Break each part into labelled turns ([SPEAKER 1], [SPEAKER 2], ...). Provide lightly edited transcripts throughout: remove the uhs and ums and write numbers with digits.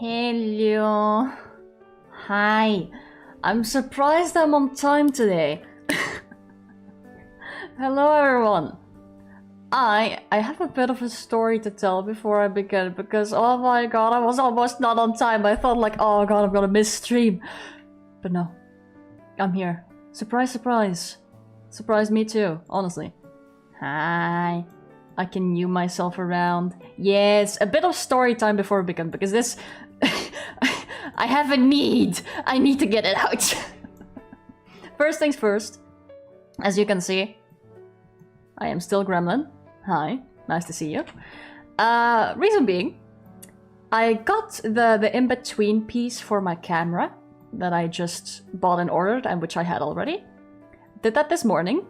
[SPEAKER 1] Hello. Hi. I'm surprised I'm on time today. Hello everyone. I have a bit of a story to tell before I begin because oh my god, I was almost not on time. I thought like, oh god, I'm gonna miss stream. But no. I'm here. Surprise, surprise. Surprise me too, honestly. Hi. I can new myself around. Yes, a bit of story time before we begin because this... I have a need. I need to get it out. First things first. As you can see, I am still Gremlin. Hi, nice to see you. Reason being, I got the in-between piece for my camera that I just bought and ordered and which I had already. Did that this morning.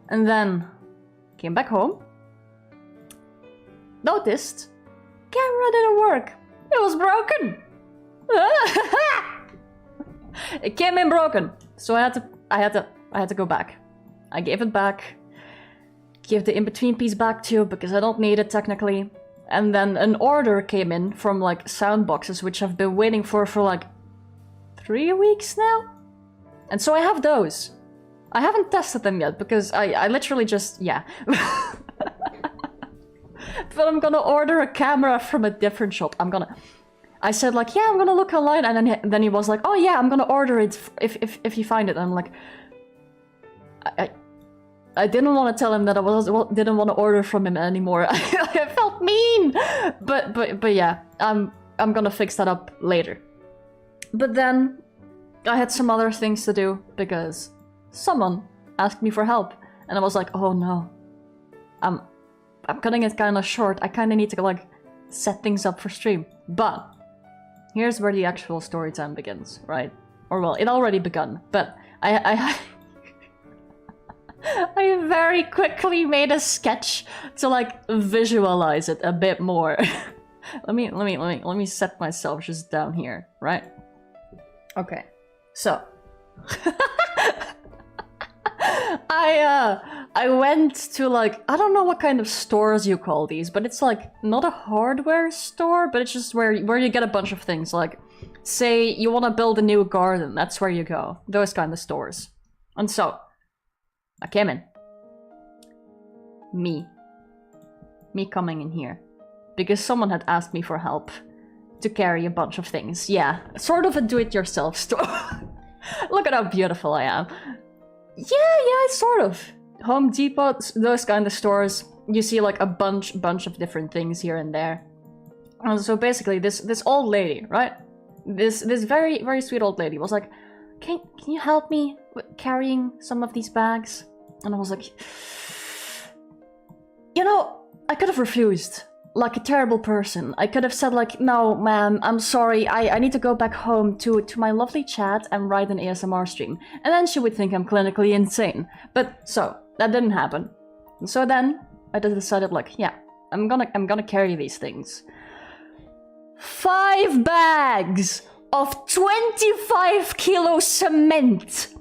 [SPEAKER 1] And then came back home. Noticed camera didn't work. It was broken. It came in broken. So I had to go back. I gave it back. Give the in-between piece back too because I don't need it technically. And then an order came in from like sound boxes which I've been waiting for like 3 weeks now. And so I have those. I haven't tested them yet because I literally just, yeah. But I'm gonna order a camera from a different shop. I said like, yeah, I'm gonna look online, and then he was like, oh yeah, I'm gonna order it if you find it. And I'm like, I didn't want to tell him that didn't want to order from him anymore. I felt mean, but yeah, I'm gonna fix that up later. But then I had some other things to do because someone asked me for help, and I was like, oh no, I'm cutting it kind of short. I kind of need to like set things up for stream. But here's where the actual story time begins, right? Or well, it already begun, but I very quickly made a sketch to like visualize it a bit more. let me set myself just down here, right? Okay, so I went to like, I don't know what kind of stores you call these, but it's like not a hardware store, but it's just where you get a bunch of things. Like, say you want to build a new garden, that's where you go. Those kind of stores. And so I came in. Me coming in here because someone had asked me for help to carry a bunch of things. Yeah, sort of a do-it-yourself store. Look at how beautiful I am. Yeah, sort of. Home Depot, those kind of stores, you see like a bunch of different things here and there. And so basically this old lady, right? This very sweet old lady was like, can you help me with carrying some of these bags? And I was like, you know, I could have refused. Like a terrible person. I could have said like, no, ma'am, I'm sorry, I need to go back home to my lovely chat and write an ASMR stream. And then she would think I'm clinically insane. But so, that didn't happen. And so then, I just decided like, yeah, I'm gonna carry these things. 5 bags of 25 kilo cement!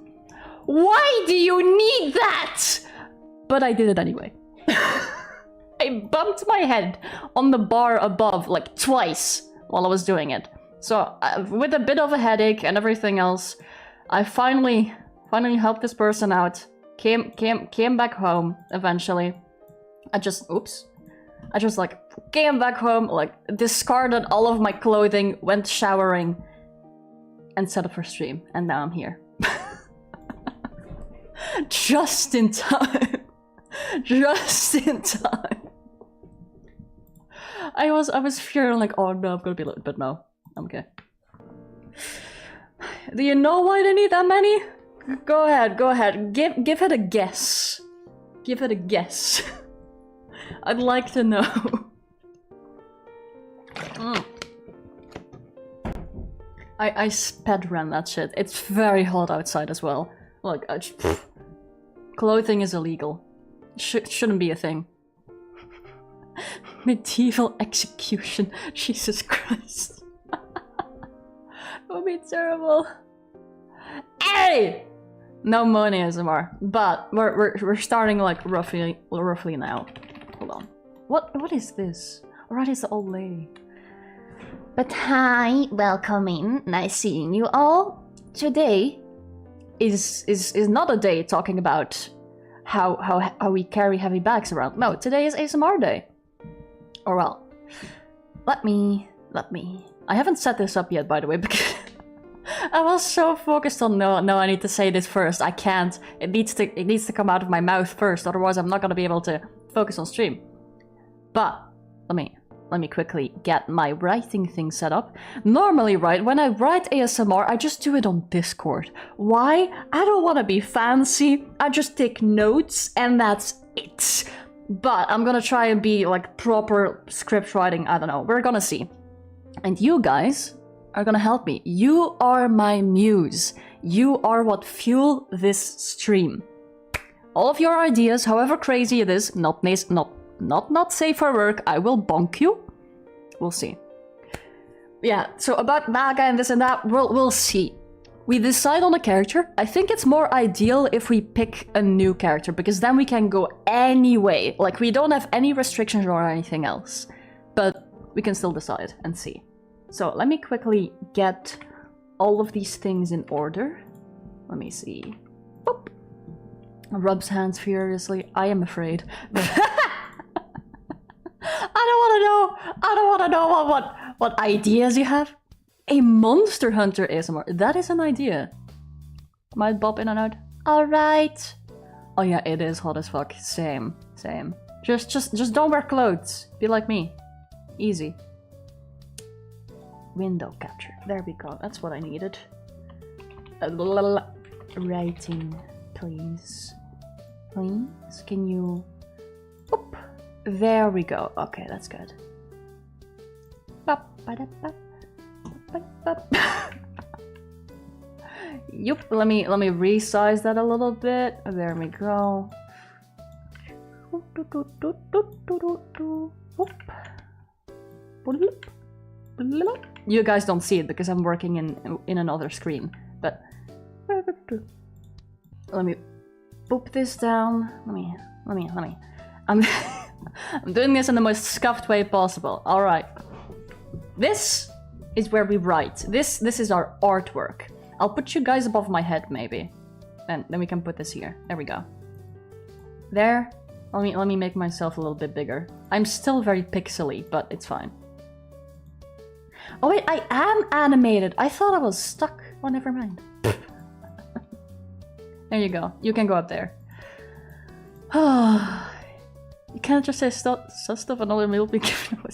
[SPEAKER 1] Why do you need that? But I did it anyway. I bumped my head on the bar above like twice while I was doing it. So with a bit of a headache and everything else, I finally helped this person out. Came back home eventually. I just like came back home, like discarded all of my clothing, went showering, and set up for stream. And now I'm here. Just in time. Just in time. I was fearing like, oh no, I'm gonna be late, but no, I'm okay. Do you know why they need that many? Go ahead, give it a guess. Give it a guess. I'd like to know. I sped ran that shit. It's very hot outside as well. Look, clothing is illegal. Shouldn't be a thing. Medieval execution. Jesus Christ. That would be terrible. Hey! No money ASMR, but we're starting like roughly now. Hold on. What is this? Alright, it's the old lady. But hi, welcome in. Nice seeing you all. Today is not a day talking about how we carry heavy bags around. No, today is ASMR day. Or well, let me. I haven't set this up yet, by the way, because I was so focused on no, I need to say this first. I can't. It needs to come out of my mouth first, otherwise I'm not gonna be able to focus on stream. But let me quickly get my writing thing set up. Normally, right, when I write ASMR, I just do it on Discord. Why? I don't want to be fancy. I just take notes and that's it. But I'm gonna try and be like proper script writing. I don't know. We're gonna see. And you guys are gonna help me. You are my muse. You are what fuel this stream. All of your ideas, however crazy it is, not safe for work, I will bonk you. We'll see. Yeah, so about Naga and this and that, we'll see. We decide on a character. I think it's more ideal if we pick a new character, because then we can go any way. Like, we don't have any restrictions or anything else. But we can still decide and see. So let me quickly get all of these things in order. Let me see. Boop. Rubs hands furiously. I am afraid. I don't want to know what ideas you have. A Monster Hunter ASMR. That is an idea. Might bop in and out. Alright. Oh yeah, it is hot as fuck. Same. Just don't wear clothes. Be like me. Easy. Window capture. There we go. That's what I needed. Writing, please. Please, can you... Oop. There we go. Okay, that's good. Yup, let me resize that a little bit. There we go. You guys don't see it because I'm working in another screen, but let me boop this down. Let me. I'm doing this in the most scuffed way possible. All right. This is where we write. This is our artwork. I'll put you guys above my head, maybe. And then we can put this here. There we go. There. Let me make myself a little bit bigger. I'm still very pixely, but it's fine. Oh wait, I am animated. I thought I was stuck. Oh, never mind. There you go. You can go up there. You can't just say stuff another meal be given away.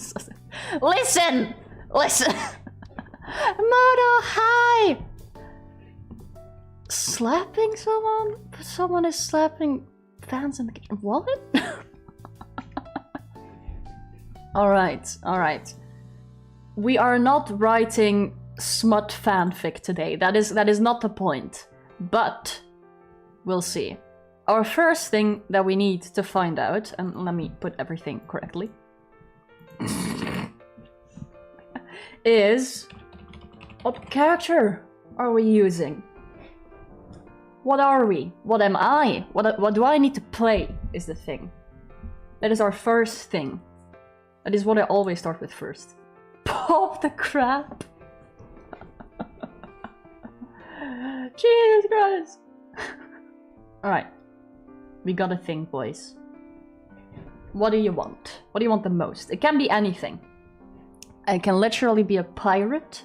[SPEAKER 1] Listen! Moto, hi! Slapping someone? Someone is slapping fans in the kitchen. What? Alright. We are not writing smut fanfic today. That is not the point. But we'll see. Our first thing that we need to find out, and let me put everything correctly, is what character are we using? What are we? What am I? What do I need to play is the thing. That is our first thing. That is what I always start with first. Pop the crap! Jesus Christ! Alright. We gotta think, boys. What do you want? What do you want the most? It can be anything. I can literally be a pirate.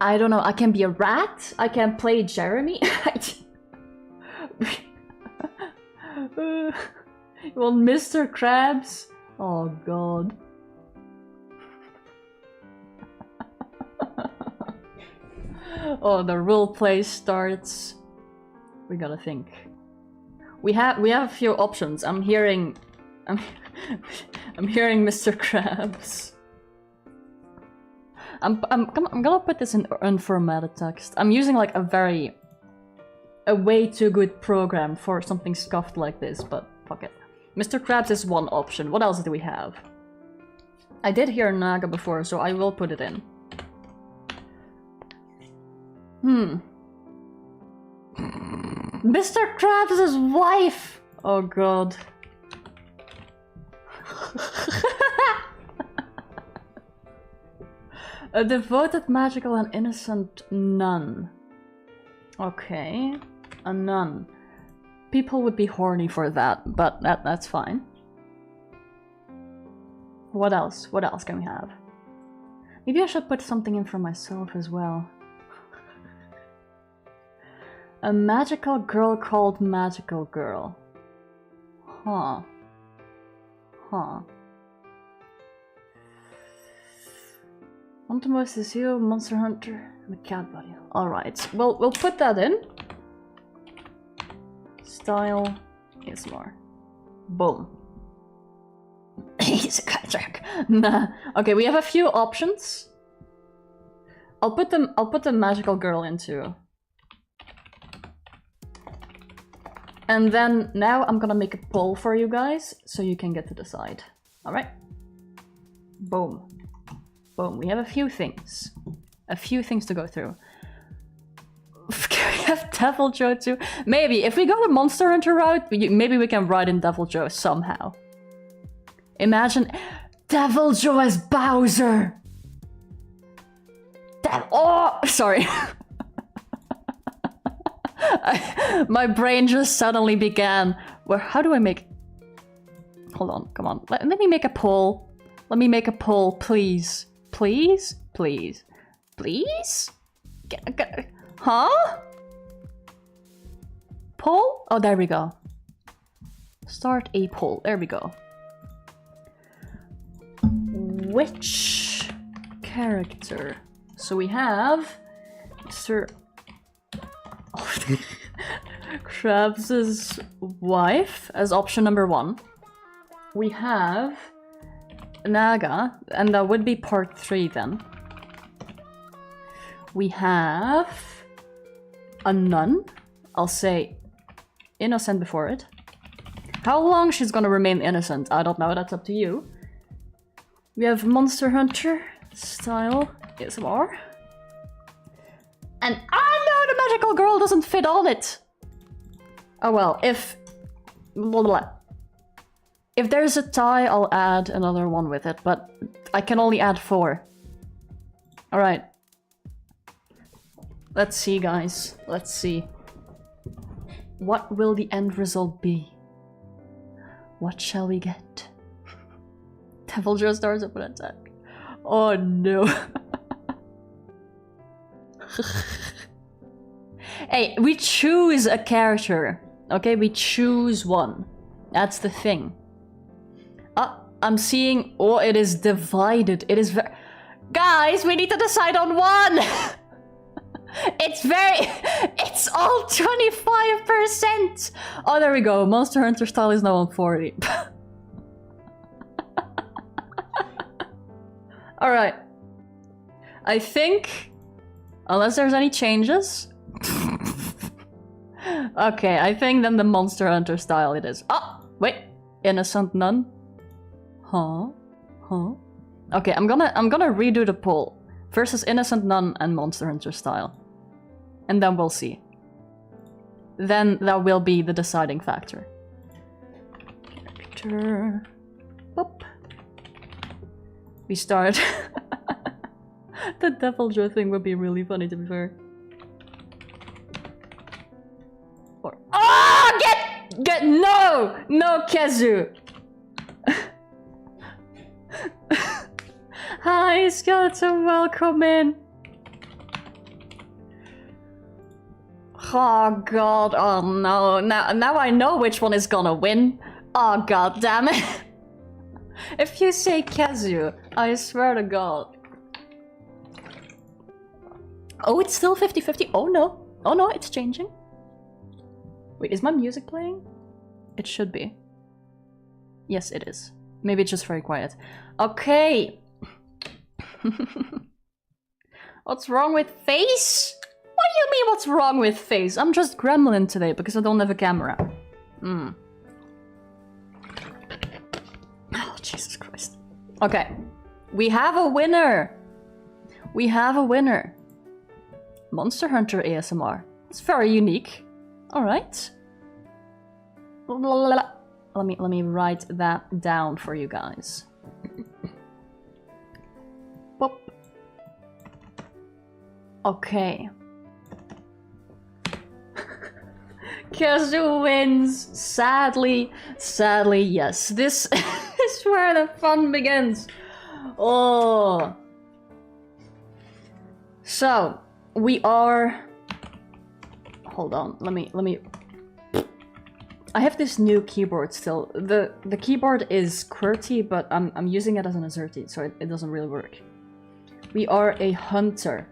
[SPEAKER 1] I don't know, I can be a rat. I can play Jeremy. You want Mr. Krabs? Oh god. Oh, the roleplay starts. We gotta think. We have a few options. I'm hearing Mr. Krabs. I'm gonna put this in unformatted text. I'm using like a way too good program for something scuffed like this, but fuck it. Mr. Krabs is one option. What else do we have? I did hear Naga before, so I will put it in. Mr. Krabs' wife! Oh god. A devoted, magical, and innocent nun. Okay, a nun. People would be horny for that, but that's fine. What else? What else can we have? Maybe I should put something in for myself as well. A magical girl called Magical Girl. Huh. Huh. Optimus is you, Monster Hunter, and a cat buddy. Alright, well, we'll put that in. Style is more. Boom. He's a cat track. Nah. Okay, we have a few options. I'll put the magical girl into. And then now I'm gonna make a poll for you guys so you can get to decide. Alright? Boom. Boom. We have a few things. A few things to go through. Can we have Devil Joe too? Maybe. If we go the Monster Hunter route, maybe we can ride in Devil Joe somehow. Imagine Devil Joe as Bowser! Oh! Sorry. My brain just suddenly began. How do I make... Hold on, come on. Let me make a poll. Let me make a poll, please. Please? Please. Please? Huh? Poll? Oh, there we go. Start a poll. There we go. Which character? So we have Mr. Krabs' wife as option number 1. We have Naga, and that would be part 3 then. We have a nun. I'll say innocent before it. How long she's gonna remain innocent, I don't know, that's up to you. We have Monster Hunter style ASMR. And I know the magical girl doesn't fit on it. Oh well, if... Blah, blah. If there's a tie, I'll add another one with it, but I can only add 4. Alright. Let's see, guys. Let's see. What will the end result be? What shall we get? Devil Joe starts up an attack. Oh no. Hey, we choose a character. Okay, we choose one. That's the thing. I'm seeing... Oh, it is divided. It is very... Guys, we need to decide on one! It's all 25%! Oh, there we go. Monster Hunter style is now on 40. Alright. I think... Unless there's any changes... Okay, I think then the Monster Hunter style it is. Oh! Wait! Innocent nun? Huh? Huh? Okay, I'm gonna redo the poll. Versus Innocent Nun and Monster Hunter style. And then we'll see. Then that will be the deciding factor. Character... Boop. We start... The Devil Joe thing would be really funny, to be fair. Or... Oh! Get... No! No, Kezu! Hi, Skeleton, welcome in. Oh god, oh no. Now I know which one is gonna win. Oh god damn it. If you say Kazu, I swear to god. Oh, it's still 50-50. Oh no. Oh no, it's changing. Wait, is my music playing? It should be. Yes, it is. Maybe it's just very quiet. Okay. What's wrong with face? What do you mean what's wrong with face? I'm just gremlin today because I don't have a camera. Oh, Jesus Christ. Okay. We have a winner. We have a winner. Monster Hunter ASMR. It's very unique. Alright. Let me write that down for you guys. Boop. Okay. Kazu wins. Sadly, yes. This is where the fun begins. Oh. So, we are... Hold on, let me... I have this new keyboard still. The keyboard is QWERTY, but I'm using it as an AZERTY, so it doesn't really work. We are a hunter.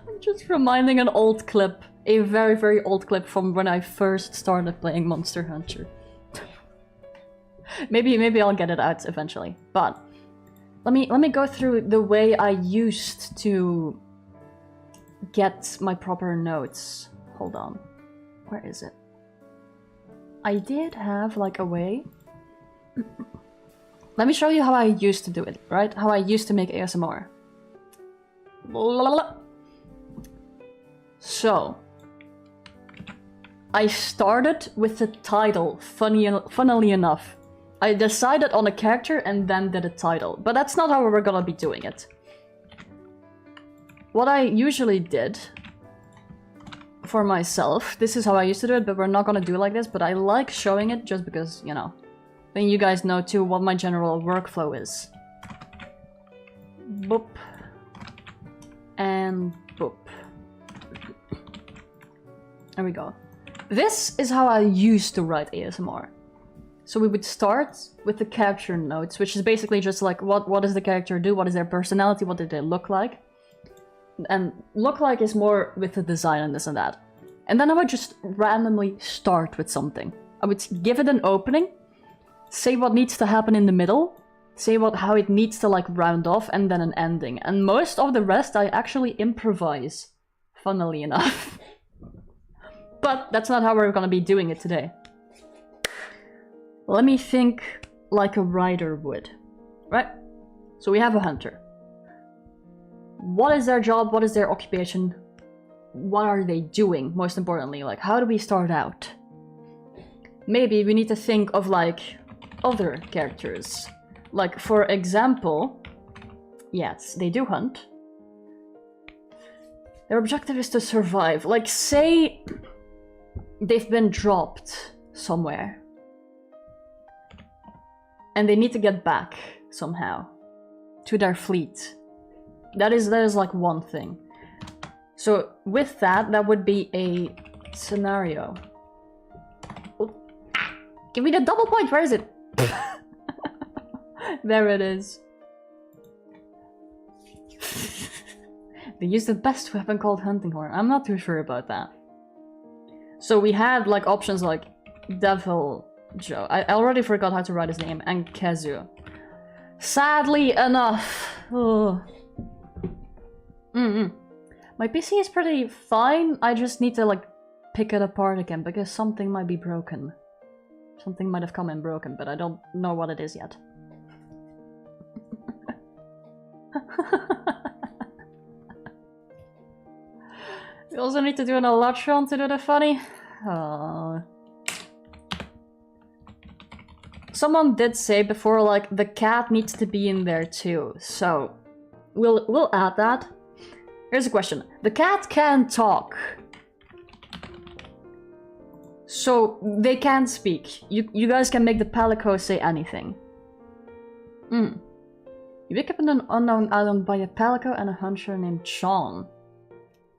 [SPEAKER 1] I'm just reminding an old clip. A very, very old clip from when I first started playing Monster Hunter. maybe I'll get it out eventually, but... Let me go through the way I used to get my proper notes. Hold on. Where is it? I did have like a way. Let me show you how I used to do it, right? How I used to make ASMR. So, I started with the title, funnily enough. I decided on a character and then did a title, but that's not how we're gonna be doing it. What I usually did for myself, this is how I used to do it, but we're not gonna do it like this, but I like showing it just because, you know, then you guys know too what my general workflow is. Boop. And boop. There we go. This is how I used to write ASMR. So we would start with the character notes, which is basically just like, what does the character do? What is their personality? What did they look like? And look like is more with the design and this and that. And then I would just randomly start with something. I would give it an opening, say what needs to happen in the middle, say how it needs to like round off, and then an ending. And most of the rest I actually improvise, funnily enough. But that's not how we're gonna be doing it today. Let me think like a writer would, right? So we have a hunter. What is their job? What is their occupation? What are they doing? Most importantly, like, how do we start out? Maybe we need to think of like other characters. Like, for example, yes, they do hunt. Their objective is to survive. Like, say they've been dropped somewhere. And they need to get back somehow to their fleet. That is like one thing. So with that, that would be a scenario. Oh. Give me the double point, where is it? There it is. They use the best weapon called hunting horn. I'm not too sure about that. So we had like options like Devil Joe. I already forgot how to write his name. And Kazu. Sadly enough. Oh. My PC is pretty fine. I just need to like pick it apart again because something might be broken. Something might have come in broken, but I don't know what it is yet. We also need to do an Electron to do the funny. Aww. Someone did say before, like, the cat needs to be in there too, so we'll add that. Here's a question. The cat can talk. So they can speak. You guys can make the Palico say anything. You wake up in an unknown island by a Palico and a hunter named Sean,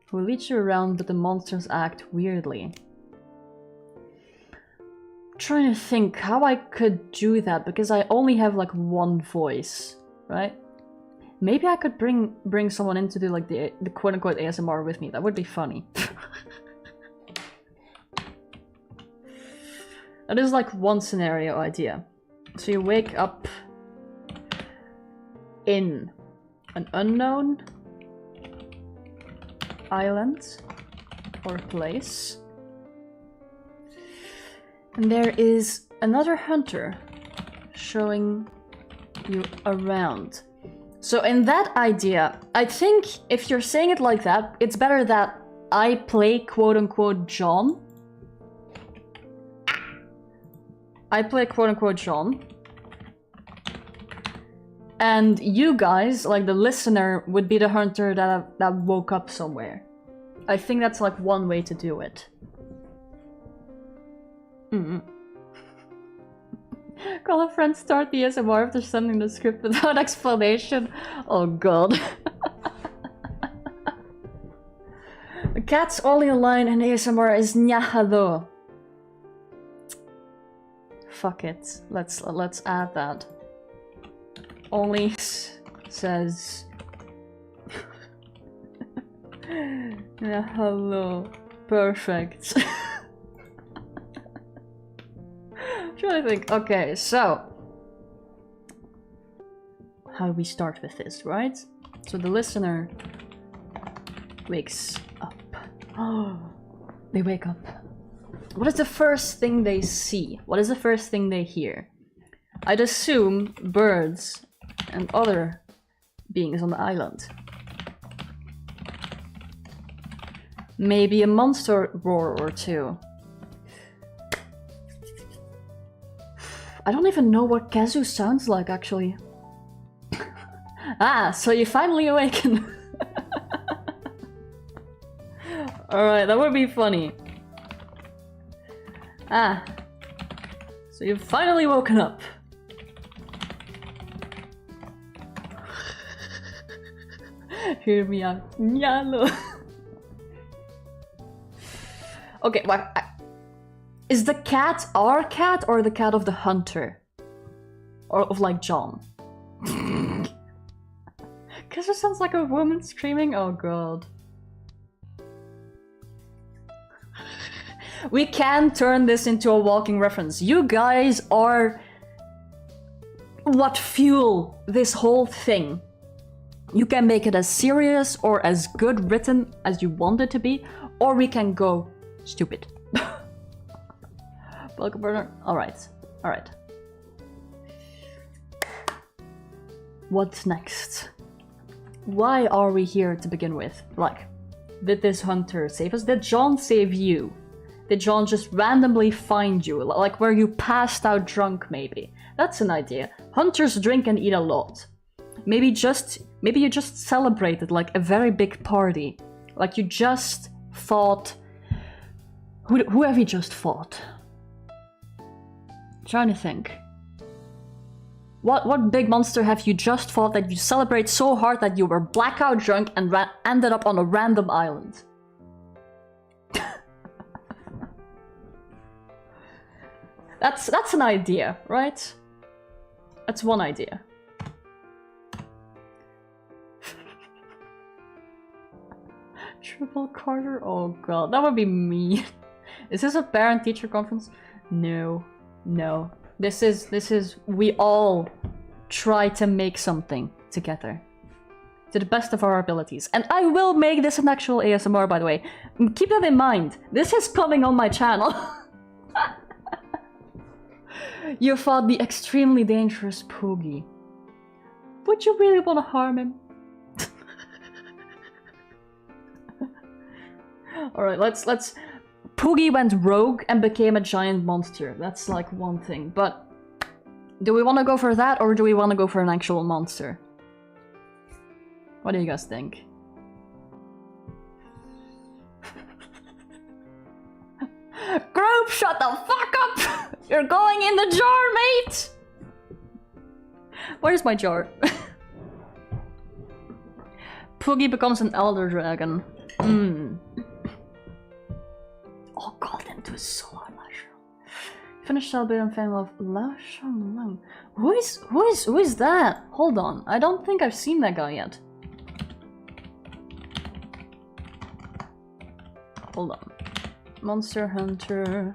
[SPEAKER 1] who leads you around, but the monsters act weirdly. Trying to think how I could do that because I only have like one voice, right? Maybe I could bring someone in to do like the quote-unquote ASMR with me. That would be funny. That is like one scenario idea. So you wake up in an unknown island or place. And there is another hunter showing you around. So in that idea, I think if you're saying it like that, it's better that I play quote-unquote John. I play quote-unquote John. And you guys, like the listener, would be the hunter that woke up somewhere. I think that's like one way to do it. Call a friend, start the ASMR after sending the script without explanation. Oh god. The cat's only line in ASMR is nyahado. Fuck it. Let's add that. Only says nyahalo. Perfect. I'm trying to think. Okay, so how do we start with this, right? So the listener wakes up. Oh, they wake up. What is the first thing they see? What is the first thing they hear? I'd assume birds and other beings on the island. Maybe a monster roar or two. I don't even know what Kazu sounds like, actually. Ah, so you finally awaken. Alright, that would be funny. Ah. So you've finally woken up. Hear me out. Nyalo. Okay, what? Is the cat our cat or the cat of the hunter? Or of like John? Cause it sounds like a woman screaming. Oh god. We can turn this into a walking reference. You guys are what fuel this whole thing. You can make it as serious or as good written as you want it to be, or we can go stupid. Bulk burner. Alright. Alright. What's next? Why are we here to begin with? Like, did this hunter save us? Did John save you? Did John just randomly find you? Like where you passed out drunk, maybe? That's an idea. Hunters drink and eat a lot. Maybe you just celebrated like a very big party. Like you just fought... Who have you just fought? I'm trying to think. What big monster have you just fought that you celebrate so hard that you were blackout drunk and ended up on a random island? That's an idea, right? That's one idea. Triple Carter? Oh god, that would be me. Is this a parent-teacher conference? No. No. This is we all try to make something together. To the best of our abilities. And I will make this an actual ASMR, by the way. Keep that in mind. This is coming on my channel. You fought the extremely dangerous Poogie. Would you really want to harm him? Alright, let's... Poogie went rogue and became a giant monster. That's like one thing, but... Do we want to go for that, or do we want to go for an actual monster? What do you guys think? Group, shut the fuck up! You're going in the jar, mate! Where's my jar? Poogie becomes an elder dragon. Oh god, into a solar mushroom. Finish celebrating fan of Lashang. Who is that? Hold on, I don't think I've seen that guy yet. Hold on. Monster Hunter.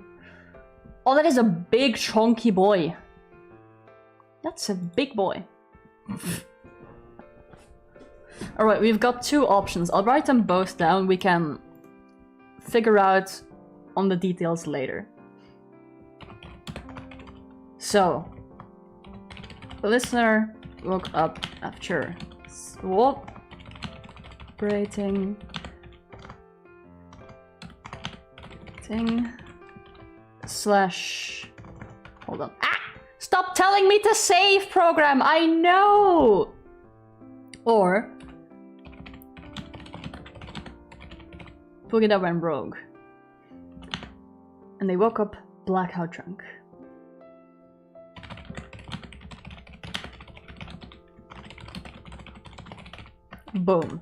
[SPEAKER 1] Oh, that is a big chunky boy. That's a big boy. Alright, we've got two options. I'll write them both down. We can figure out on the details later. So, the listener woke up after celebrating / hold on. Ah! Stop Stop telling me to save program, I know! Or... Boogie went rogue. And they woke up blackout drunk. Boom.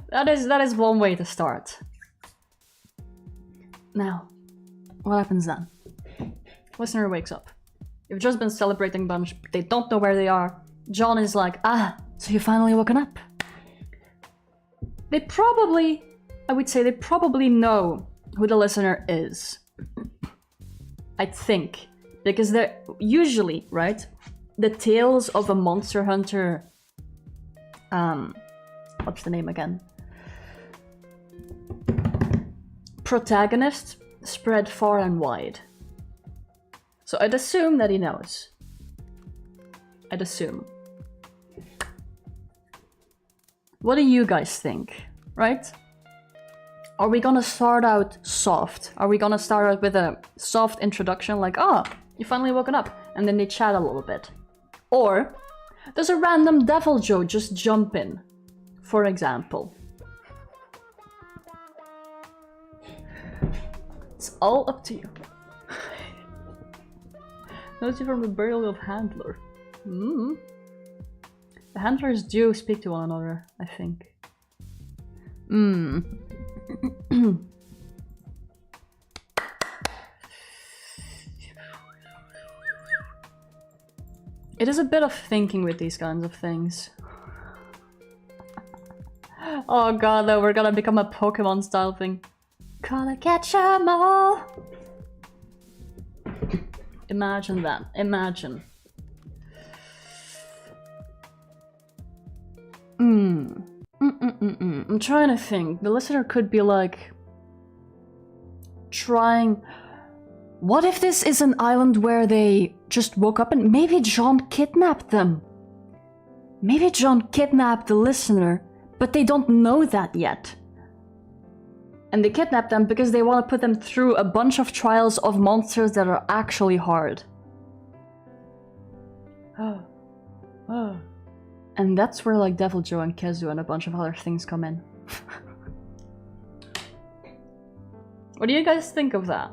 [SPEAKER 1] That is one way to start. Now, what happens then? Listener wakes up. You've just been celebrating a bunch, but they don't know where they are. John is like, ah, so you finally woken up. They probably, I would say they probably know who the listener is. I think. Because they're usually, right? The tales of a monster hunter... what's the name again? Protagonist spread far and wide. So I'd assume that he knows. I'd assume. What do you guys think, right? Are we gonna start out soft? Are we gonna start out with a soft introduction like, oh, you finally woken up, and then they chat a little bit? Or does a random devil Joe just jump in, for example? It's all up to you. Notice from the burial of Handler. The handlers do speak to one another, I think. It is a bit of thinking with these kinds of things. Oh god, though, we're gonna become a Pokemon style thing. Gotta catch 'em all! Imagine that. Imagine. I'm trying to think. The listener could be like... trying... What if this is an island where they just woke up and maybe John kidnapped them? Maybe John kidnapped the listener, but they don't know that yet. And they kidnap them because they want to put them through a bunch of trials of monsters that are actually hard. And that's where like Devil Joe and Kezu and a bunch of other things come in. What do you guys think of that?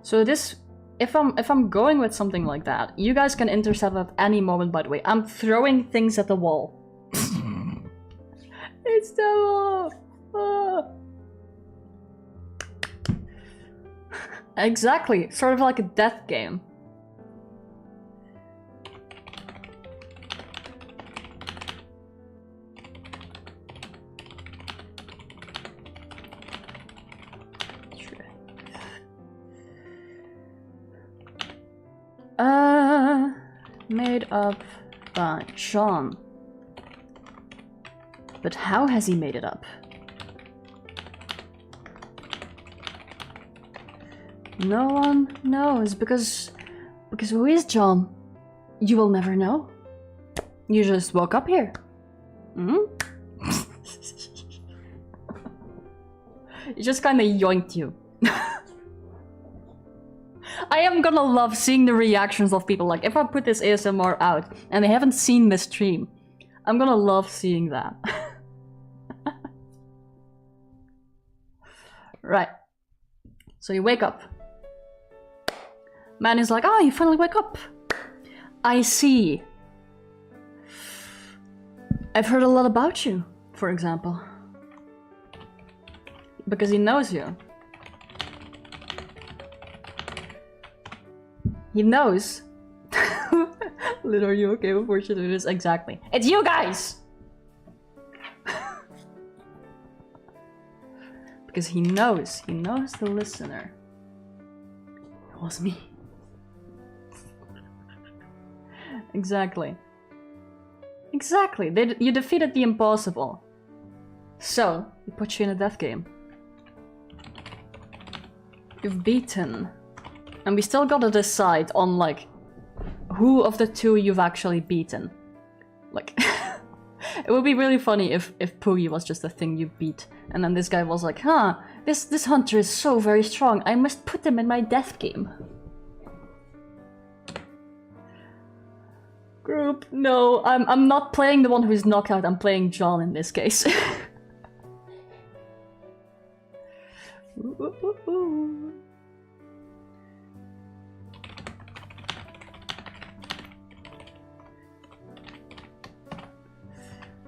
[SPEAKER 1] So this, if I'm going with something like that, you guys can intercept at any moment, by the way. I'm throwing things at the wall. It's Devil! Exactly, sort of like a death game. Made up by John. But how has he made it up? No one knows, because who is John? You will never know. You just woke up here. It just kinda yoinked you. I am gonna love seeing the reactions of people. Like, if I put this ASMR out and they haven't seen this stream, I'm gonna love seeing that. Right. So you wake up. Man is like, oh, you finally wake up. I see. I've heard a lot about you, for example. Because he knows you. He knows. Lid, are you okay before she do this? Exactly. It's you guys! Because he knows the listener. It was me. Exactly. Exactly. You defeated the impossible. So, he put you in a death game. You've beaten. And we still gotta decide on, like, who of the two you've actually beaten. Like, It would be really funny if Poogie was just a thing you beat, and then this guy was like, huh, this hunter is so very strong, I must put him in my death game. Group, no, I'm not playing the one who is knocked out, I'm playing John in this case.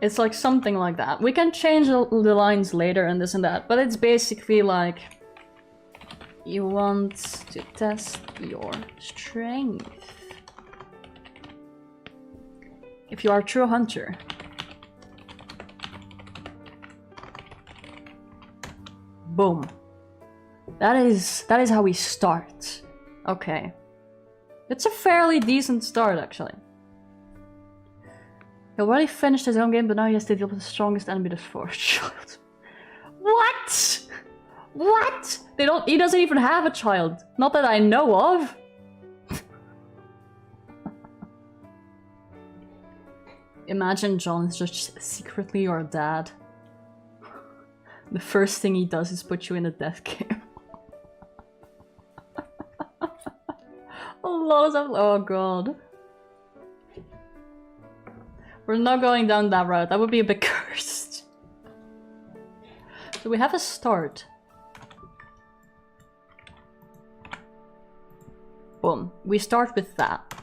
[SPEAKER 1] It's like something like that. We can change the lines later and this and that, but it's basically like you want to test your strength. If you are a true hunter. Boom. That is how we start. Okay. It's a fairly decent start, actually. He already finished his own game, but now he has to deal with the strongest enemy, the fourth child. What? What? He doesn't even have a child. Not that I know of. Imagine John is just secretly your dad. The first thing he does is put you in a death game. A lot of... Oh god. We're not going down that route. That would be a bit cursed. So we have a start. Boom. We start with that.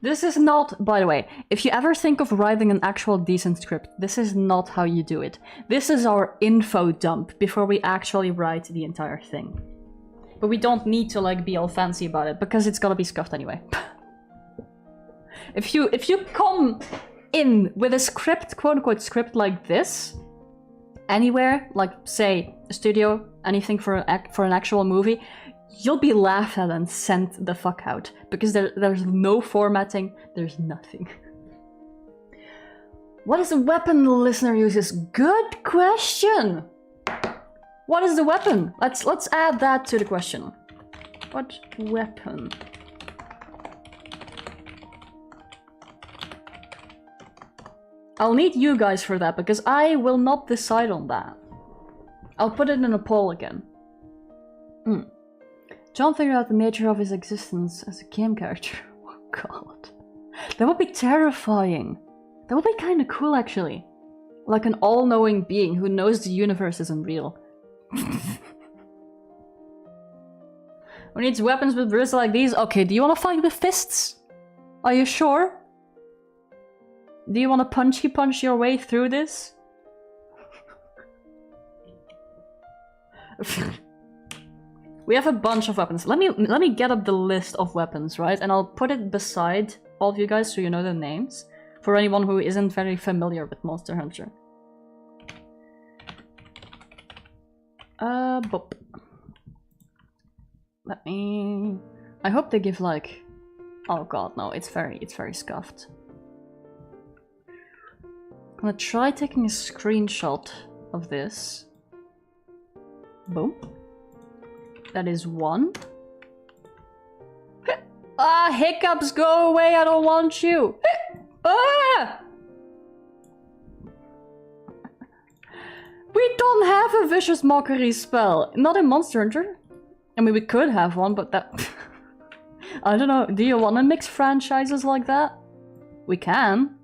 [SPEAKER 1] This is not, by the way, if you ever think of writing an actual decent script, this is not how you do it. This is our info dump before we actually write the entire thing. But we don't need to like be all fancy about it because it's gonna be scuffed anyway. If you come in with a script, quote-unquote script like this, anywhere, like say a studio, anything for an actual movie, you'll be laughed at and sent the fuck out. Because there's no formatting, there's nothing. What is the weapon the listener uses? Good question! What is the weapon? Let's add that to the question. What weapon? I'll need you guys for that, because I will not decide on that. I'll put it in a poll again. John figured out the nature of his existence as a game character. Oh god. That would be terrifying. That would be kind of cool, actually. Like an all-knowing being who knows the universe isn't real. Who needs weapons with wrists like these? Okay, do you want to fight with fists? Are you sure? Do you want to punch your way through this? We have a bunch of weapons. Let me get up the list of weapons, right? And I'll put it beside all of you guys so you know the names. For anyone who isn't very familiar with Monster Hunter. Boop. Let me... I hope they give like... Oh god, no, it's very scuffed. I'm gonna try taking a screenshot of this. Boom. That is one. Ah, hiccups, go away, I don't want you. Ah! We don't have a vicious mockery spell. Not in Monster Hunter. I mean, we could have one, but that... I don't know, do you want to mix franchises like that? We can.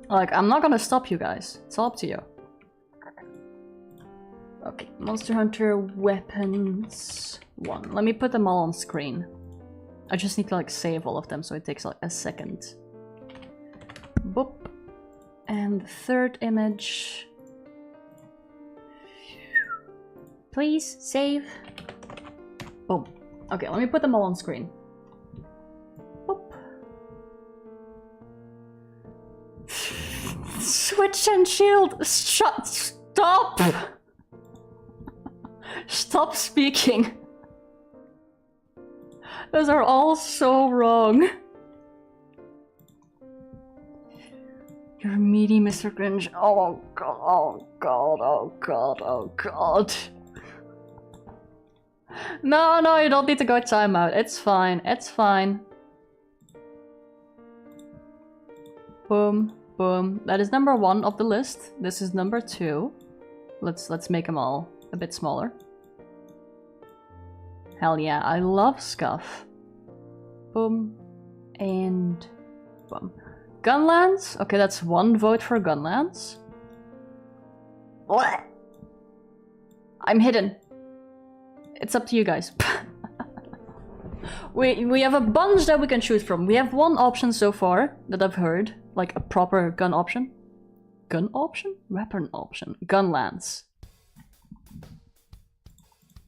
[SPEAKER 1] Like, I'm not gonna stop you guys. It's all up to you. Okay, Monster Hunter weapons 1. Let me put them all on screen. I just need to like save all of them, so it takes like a second. Boop. And the third image. Please, save. Boom. Okay, let me put them all on screen. Boop. Switch and shield! Stop! Stop speaking. Those are all so wrong. You're meaty, Mr. Grinch. Oh god, oh god, oh god, oh god. No, you don't need to go timeout. It's fine, it's fine. Boom, boom. That is number 1 of the list. This is number 2. Let's make them all a bit smaller. Hell yeah, I love scuff. Boom. And boom. Gunlands? Okay, that's 1 vote for Gunlands. What? I'm hidden. It's up to you guys. we have a bunch that we can choose from. We have 1 option so far that I've heard. Like a proper gun option. Gun option? Weapon option. Gunlands.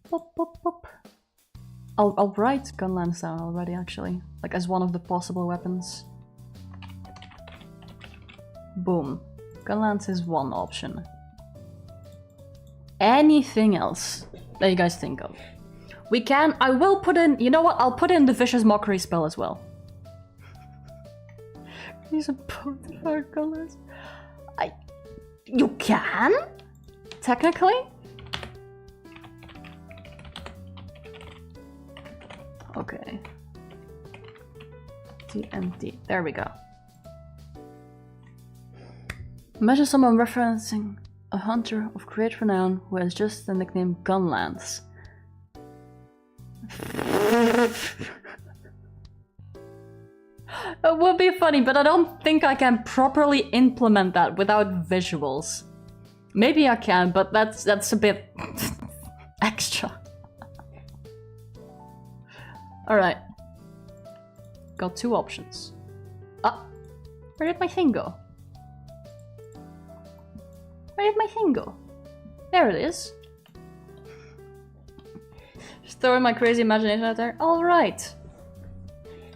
[SPEAKER 1] Pop, pop, pop. I'll write Gunlands down already, actually. Like, as one of the possible weapons. Boom. Gunlands is 1 option. Anything else that you guys think of? We can... I will put in... You know what? I'll put in the Vicious Mockery spell as well. These are both for Gunlands. You can? Technically? Okay. TNT. There we go. Imagine someone referencing a hunter of great renown who has just the nickname Gunlands. It would be funny, but I don't think I can properly implement that without visuals. Maybe I can, but that's a bit extra. Alright. Got 2 options. Ah! Where did my thing go? Where did my thing go? There it is. Just throwing my crazy imagination out there. Alright.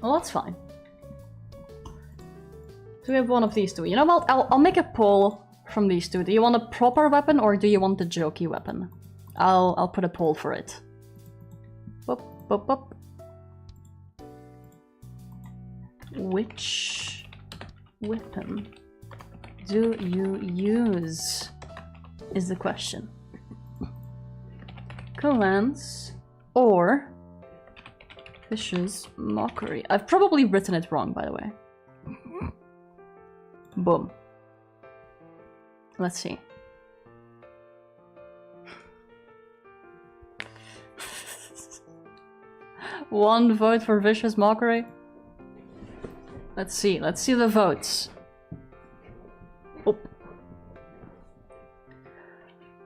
[SPEAKER 1] Well, that's fine. So we have 1 of these 2. You know what? I'll make a poll from these 2. Do you want a proper weapon or do you want the jokey weapon? I'll put a poll for it. Boop, boop, boop. Which weapon do you use? Is the question. Gunlands or Vicious Mockery. I've probably written it wrong, by the way. Boom. Let's see. One vote for Vicious Mockery. Let's see the votes. Oh.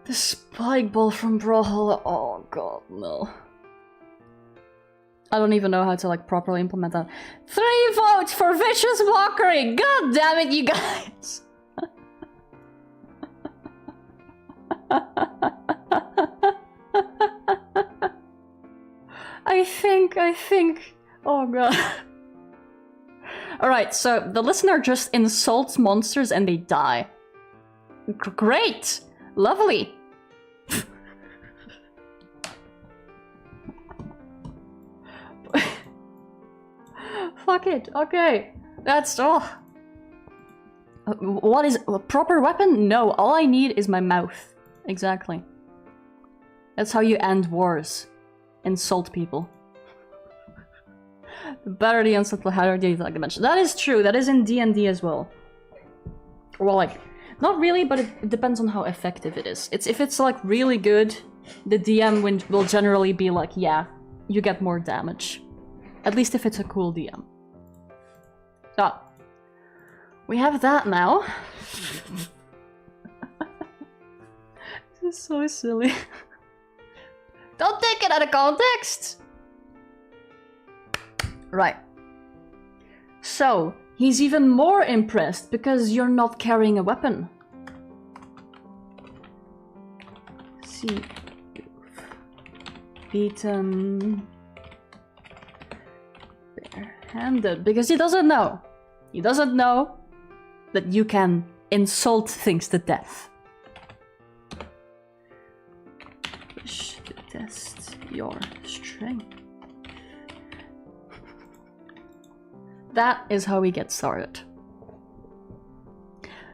[SPEAKER 1] The spike ball from Brawlhalla. Oh god, no. I don't even know how to like properly implement that. 3 votes for Vicious Mockery! God damn it, you guys! I think... Oh god. Alright, so the listener just insults monsters and they die. Great! Lovely! Fuck it, okay. That's... oh. What is... a proper weapon? No, all I need is my mouth. Exactly. That's how you end wars. Insult people. The better the insult, the higher the like dimension. That is true, that is in D&D as well. Well, like... not really, but it depends on how effective it is. If it's like really good, the DM will generally be like, yeah, you get more damage. At least if it's a cool DM. So, we have that now. This is so silly. Don't take it out of context! Right. So, he's even more impressed because you're not carrying a weapon. See. Beaten. Barehanded. Because he doesn't know. He doesn't know that you can insult things to death. Wish to test your strength. That is how we get started.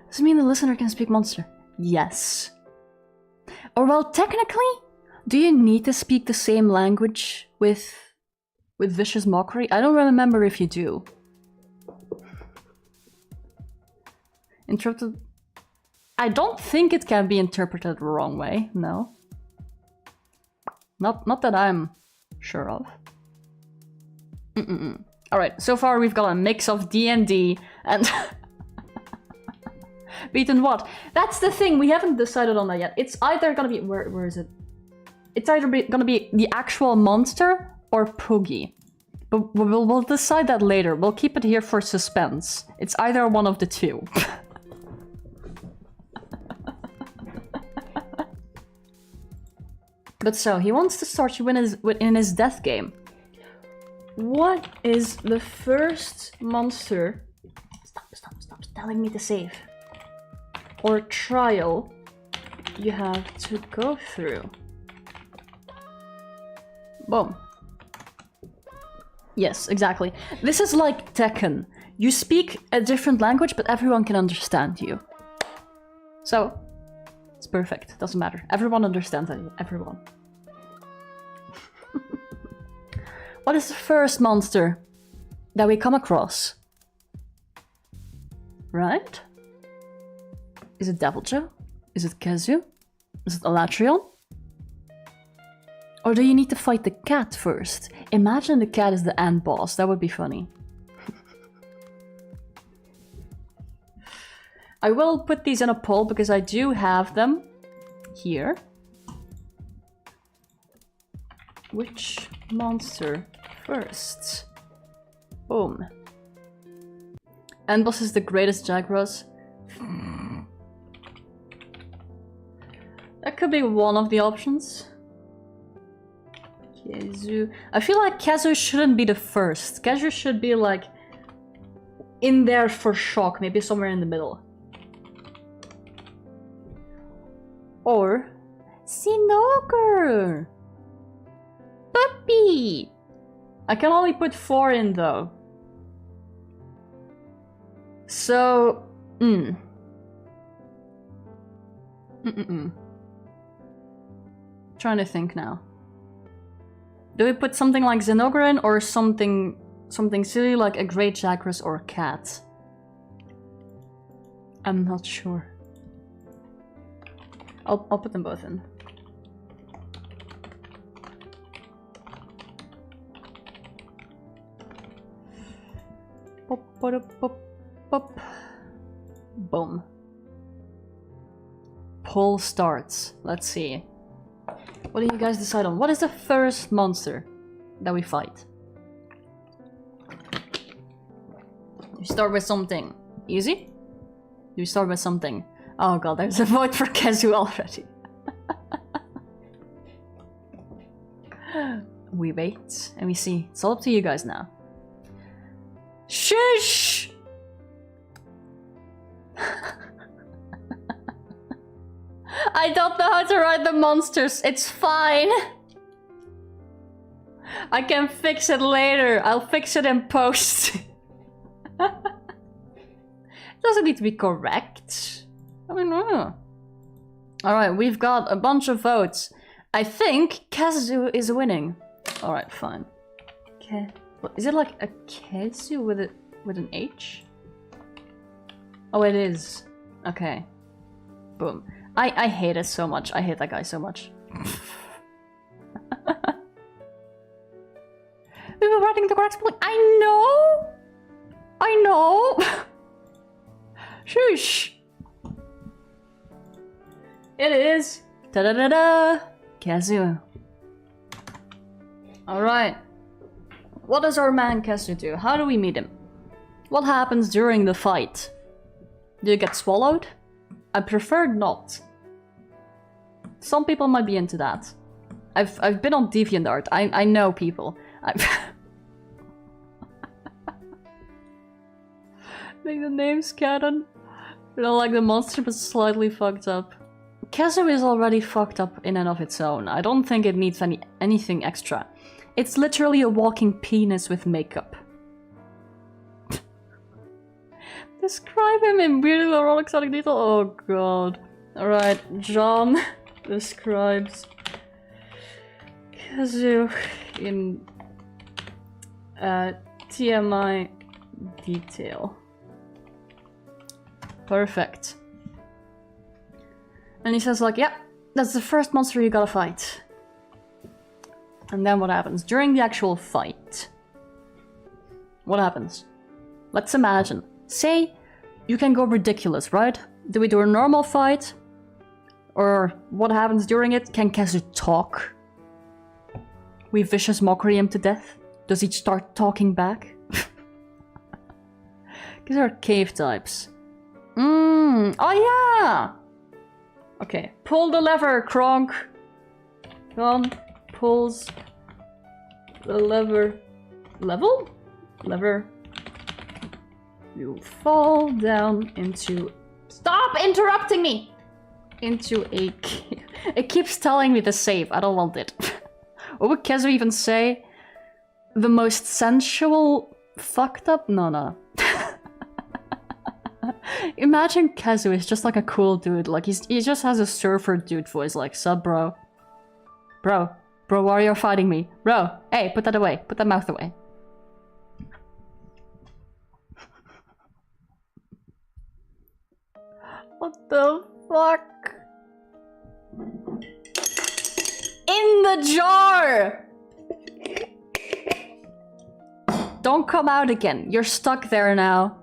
[SPEAKER 1] Does it mean the listener can speak monster? Yes. Or well, technically, do you need to speak the same language with Vicious Mockery? I don't remember if you do. Interpreted... I don't think it can be interpreted the wrong way, no. Not that I'm sure of. Alright, so far we've got a mix of D&D and... Beaten what? That's the thing, we haven't decided on that yet. It's either gonna be... Where is it? It's either gonna be the actual monster or Poogie. But we'll decide that later. We'll keep it here for suspense. It's either one of the two. But so, he wants to start you in his death game. What is the first monster... Stop telling me to save. Or trial you have to go through? Boom. Yes, exactly. This is like Tekken. You speak a different language, but everyone can understand you. So, it's perfect. Doesn't matter. Everyone understands everyone. What is the first monster that we come across? Right? Is it Deviljho? Is it Kazu? Is it Elatrion? Or do you need to fight the cat first? Imagine the cat is the end boss. That would be funny. I will put these in a poll because I do have them here. Which monster first? Boom. End boss is the greatest Jagras. That could be one of the options. Kazu. I feel like Kazu shouldn't be the first. Kazu should be like in there for shock, maybe somewhere in the middle. Or Sinoker! Puppy! I can only put 4 in though. So, Trying to think now. Do we put something like Zenogren or something silly like a Great Jagras or a cat? I'm not sure. I'll put them both in. Pop, pop, pop, pop. Boom. Poll starts. Let's see. What do you guys decide on? What is the first monster that we fight? You start with something easy? You start with something... Oh god, there's a vote for Kazu already. We wait and we see. It's all up to you guys now. Shush! I don't know how to write the monsters. It's fine. I can fix it later. I'll fix it in post. It doesn't need to be correct. I mean, Alright, we've got a bunch of votes. I think Kazu is winning. Alright, fine. Okay. Is it like a Kazu with an H? Oh, it is. Okay. Boom. I hate it so much. I hate that guy so much. We were writing the correct spelling. I know! I know! Shush! It is. Da-da-da-da! Kazu. Alright. What does our man Kazu do? How do we meet him? What happens during the fight? Do you get swallowed? I prefer not. Some people might be into that. I've been on DeviantArt. I know people. Make the names canon. You know, like the monster, but slightly fucked up. Kazu is already fucked up in and of its own. I don't think it needs anything extra. It's literally a walking penis with makeup. Describe him in weirdly or exotic detail. Oh god. Alright, John describes Kazu in TMI detail. Perfect. And he says like, yeah, that's the first monster you gotta fight. And then what happens? During the actual fight, what happens? Let's imagine. Say you can go ridiculous, right? Do we do a normal fight? Or what happens during it? Can Kazu talk? We vicious mockery him to death? Does he start talking back? These are cave types. Oh yeah! Okay, pull the lever, Kronk. Kronk pulls the lever. Lever. You fall down into... Stop interrupting me! Into a cave. It keeps telling me to save. I don't want it. What would Kazu even say? The most sensual... Fucked up? No. Imagine Kazu is just like a cool dude. Like he just has a surfer dude voice. Like, sup, bro? Bro, why are you fighting me? Bro, hey, put that away. Put that mouth away. What the fuck? In the jar! Don't come out again. You're stuck there now.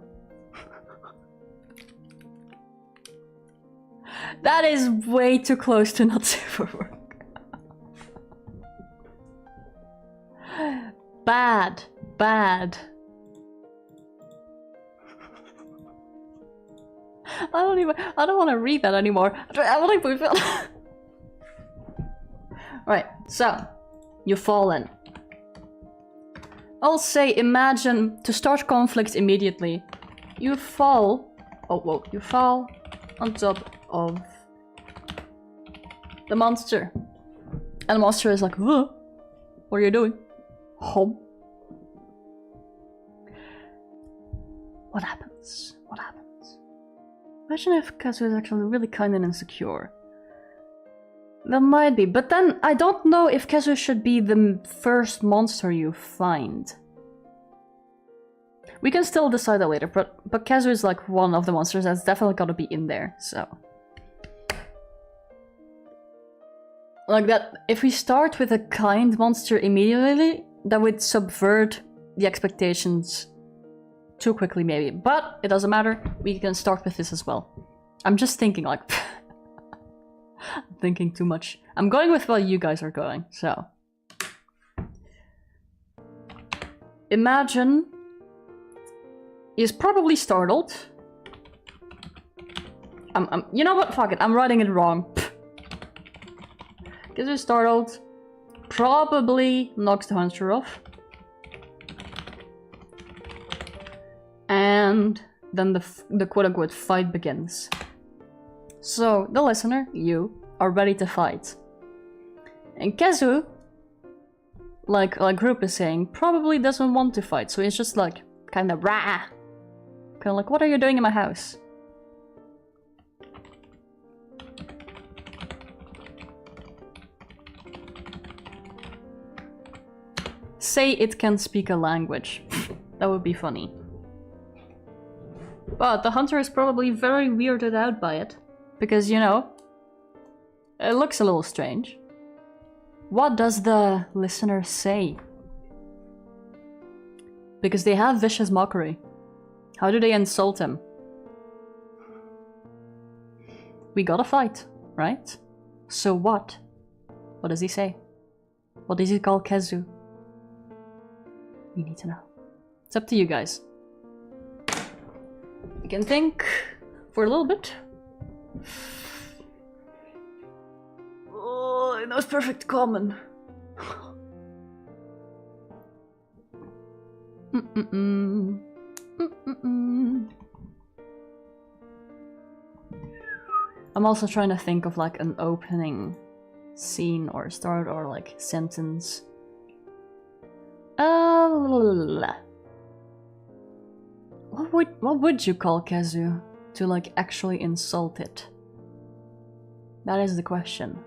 [SPEAKER 1] That is way too close to not safe for work. Bad. I don't want to read that anymore. I want to move on. Right, so you fall in. I'll say imagine to start conflict immediately. You fall. Oh, whoa, you fall on top of the monster. And the monster is like, huh? What are you doing? Home. What happens? Imagine if Kazu is actually really kind and insecure. That might be, but then I don't know if Kazu should be the first monster you find. We can still decide that later, but Kazu is like one of the monsters that's definitely gotta be in there, so. Like that, if we start with a kind monster immediately, that would subvert the expectations too quickly maybe, but it doesn't matter, we can start with this as well. I'm just thinking like, I'm thinking too much. I'm going with what you guys are going, so. Imagine he's probably startled. You know what, fuck it, I'm writing it wrong. Because he's startled, probably knocks the hunter off. And then the quote-unquote fight begins. So, the listener, you, are ready to fight. And Kazu, like Group is saying, probably doesn't want to fight, so he's just like, kinda rah! Kinda like, what are you doing in my house? Say it can speak a language. That would be funny. But the hunter is probably very weirded out by it. Because, you know, it looks a little strange. What does the listener say? Because they have vicious mockery. How do they insult him? We gotta fight, right? So what? What does he say? What does he call Kazu? We need to know. It's up to you guys. You can think for a little bit. Oh, it knows perfect common. I'm also trying to think of like an opening scene or start or like sentence. What would you call Kazu to like actually insult it? That is the question.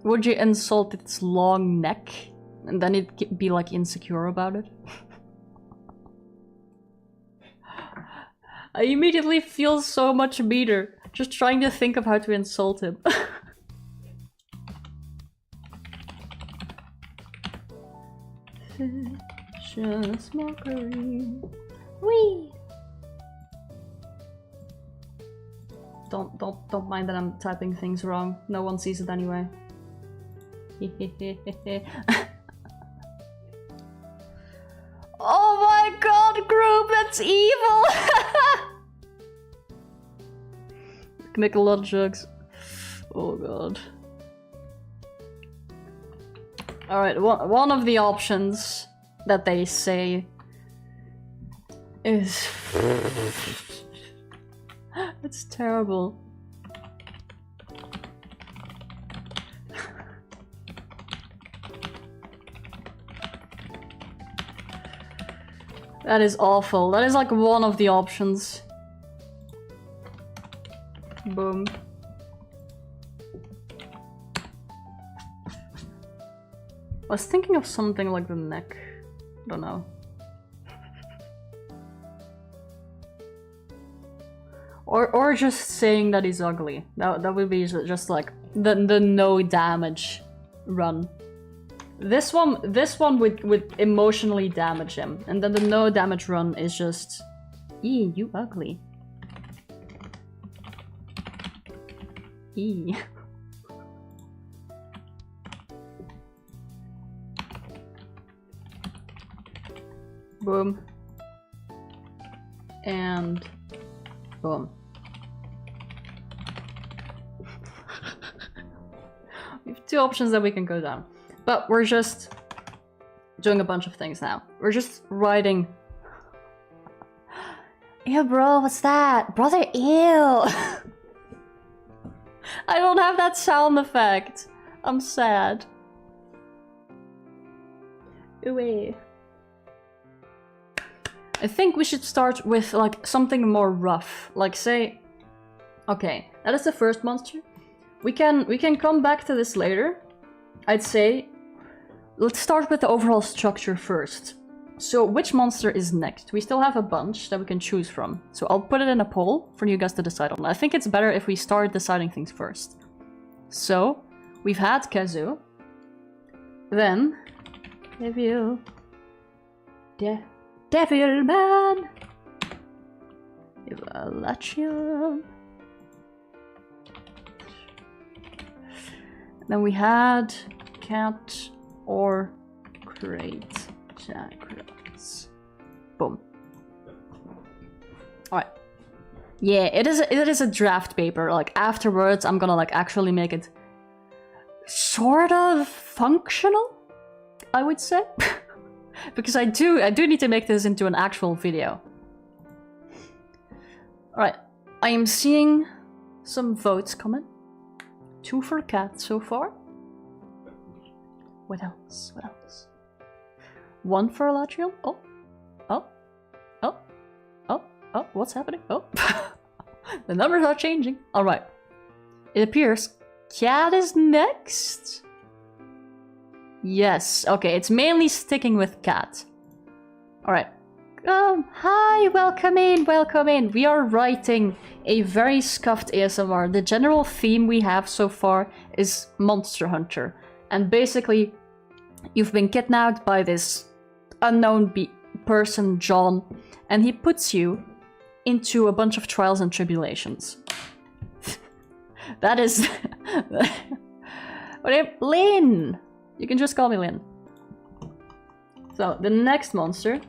[SPEAKER 1] Would you insult its long neck? And then he'd be like insecure about it. I immediately feel so much meaner just trying to think of how to insult him. Vicious mockery. Whee! Don't mind that I'm typing things wrong. No one sees it anyway. Oh my god, group, that's evil! Make a lot of jokes. Oh god. Alright, one of the options that they say is... It's terrible. That is awful. That is like one of the options. Boom. I was thinking of something like the neck. I don't know. Or just saying that he's ugly. That would be just like the no damage run. This one would emotionally damage him, and then the no damage run is just, eee, you ugly. Eee. Boom. And boom. We have two options that we can go down. But we're just doing a bunch of things now. We're just writing. Ew, bro, what's that? Brother, ew! I don't have that sound effect. I'm sad. Ooh. I think we should start with like something more rough. Like say, okay, that is the first monster. We can come back to this later. I'd say let's start with the overall structure first. So which monster is next? We still have a bunch that we can choose from. So I'll put it in a poll for you guys to decide on. I think it's better if we start deciding things first. So we've had Kazu. Then Devil. Devil Man. Evaluation. Then we had cat or crate chakras. Boom. Alright. Yeah, it is a draft paper. Like afterwards I'm gonna like actually make it sort of functional, I would say. Because I do need to make this into an actual video. Alright. I am seeing some votes coming. 2 for cat so far. What else? What else? 1 for Elatrium. Oh. Oh. Oh. Oh. Oh. What's happening? Oh. The numbers are changing. Alright. It appears cat is next. Yes. Okay, it's mainly sticking with cat. Alright. Hi, welcome in, welcome in. We are writing a very scuffed ASMR. The general theme we have so far is Monster Hunter. And basically, you've been kidnapped by this unknown person, John, and he puts you into a bunch of trials and tribulations. That is... Lynn! You can just call me Lynn. So, the next monster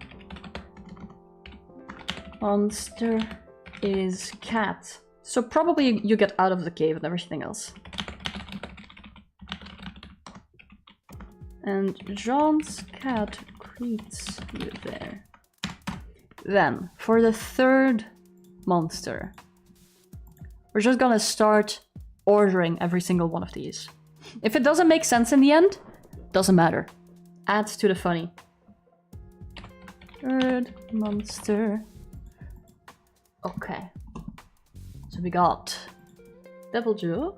[SPEAKER 1] is cat. So probably you get out of the cave and everything else. And John's cat greets you there. Then, for the third monster, we're just gonna start ordering every single one of these. If it doesn't make sense in the end, doesn't matter. Adds to the funny. Third monster. Okay. So we got Devil Jew.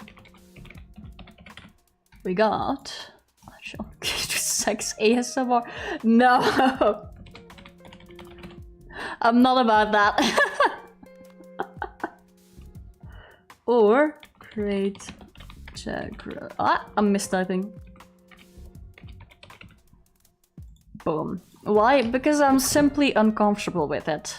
[SPEAKER 1] We got... sex ASMR. No! I'm not about that. Or create chakra. Ah, I'm mistyping. Boom. Why? Because I'm simply uncomfortable with it.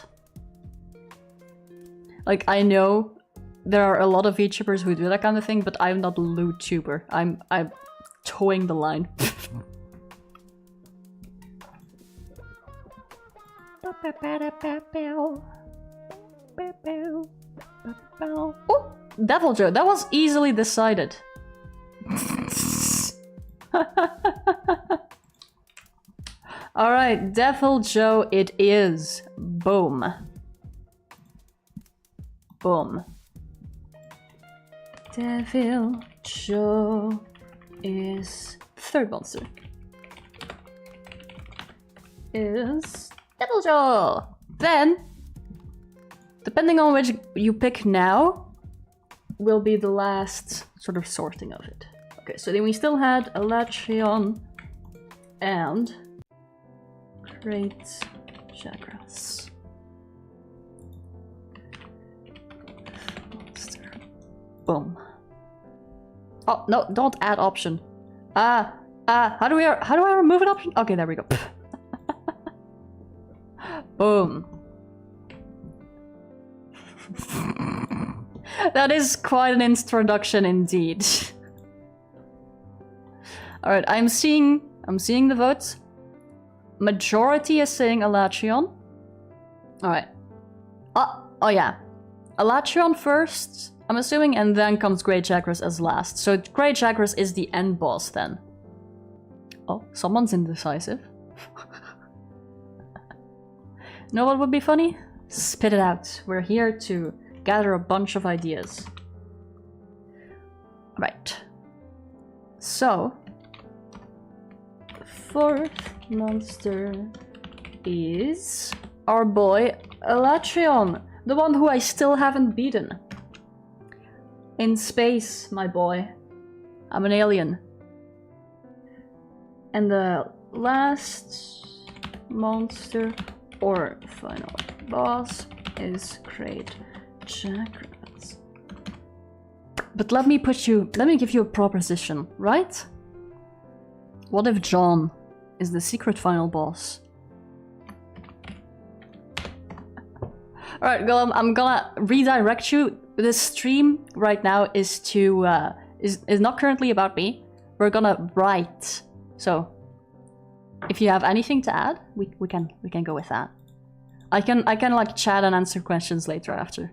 [SPEAKER 1] Like, I know there are a lot of VTubers who do that kind of thing, but I'm not a LootTuber. I'm towing the line. Oh, Devil Joe, that was easily decided. Alright, Devil Joe it is. Boom. Boom. Devil Joe is third monster. Is Devil Joe. Then, depending on which you pick now, will be the last sort of sorting of it. Okay, so then we still had Elatrion and Great Chakras. Monster. Boom. Oh no! Don't add option. How do I remove an option? Okay, there we go. Boom. That is quite an introduction indeed. Alright, I'm seeing the votes. Majority is saying Elatrion. Alright. Oh yeah. Elatrion first, I'm assuming, and then comes Great Chakras as last. So Great Chakras is the end boss then. Oh, someone's indecisive. Know what would be funny? Spit it out. We're here to gather a bunch of ideas. Right. So, fourth monster is our boy Elatrion, the one who I still haven't beaten. In space, my boy. I'm an alien. And the last monster or final boss is Great Chakras. But let me give you a proposition, right? What if John is the secret final boss? Alright, well, I'm gonna redirect you. This stream right now is not currently about me. We're gonna write. So if you have anything to add, we can go with that. I can like chat and answer questions later after.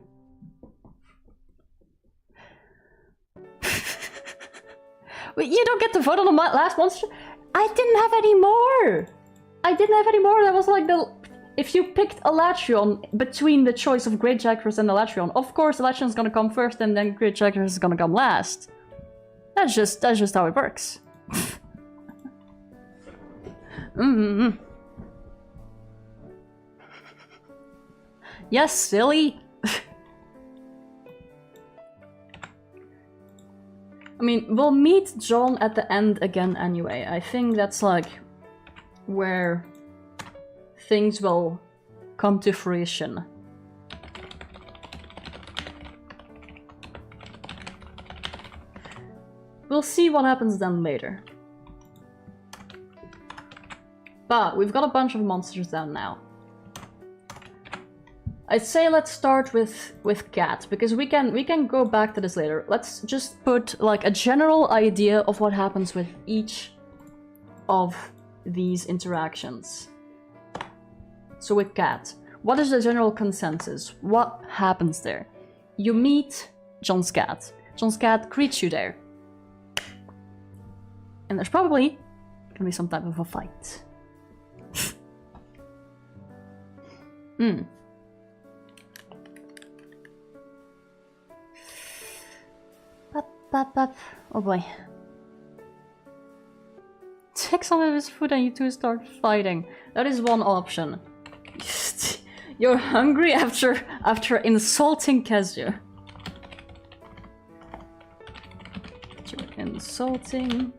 [SPEAKER 1] Wait, you don't get to vote on the last monster? I didn't have any more! That was like the... If you picked Elatrion between the choice of Great Chakras and Elatrion, of course Elatrion's gonna come first and then Great Chakras is gonna come last. That's just how it works. Yes, silly. I mean, we'll meet John at the end again anyway. I think that's like where things will come to fruition. We'll see what happens then later. But we've got a bunch of monsters down now. I'd say let's start with Cat, because we can go back to this later. Let's just put like a general idea of what happens with each of these interactions. So with Cat, what is the general consensus? What happens there? You meet John's cat. John's cat greets you there. And there's probably gonna be some type of a fight. Oh boy. Take some of his food and you two start fighting. That is one option. You're hungry after insulting Kazu. You're insulting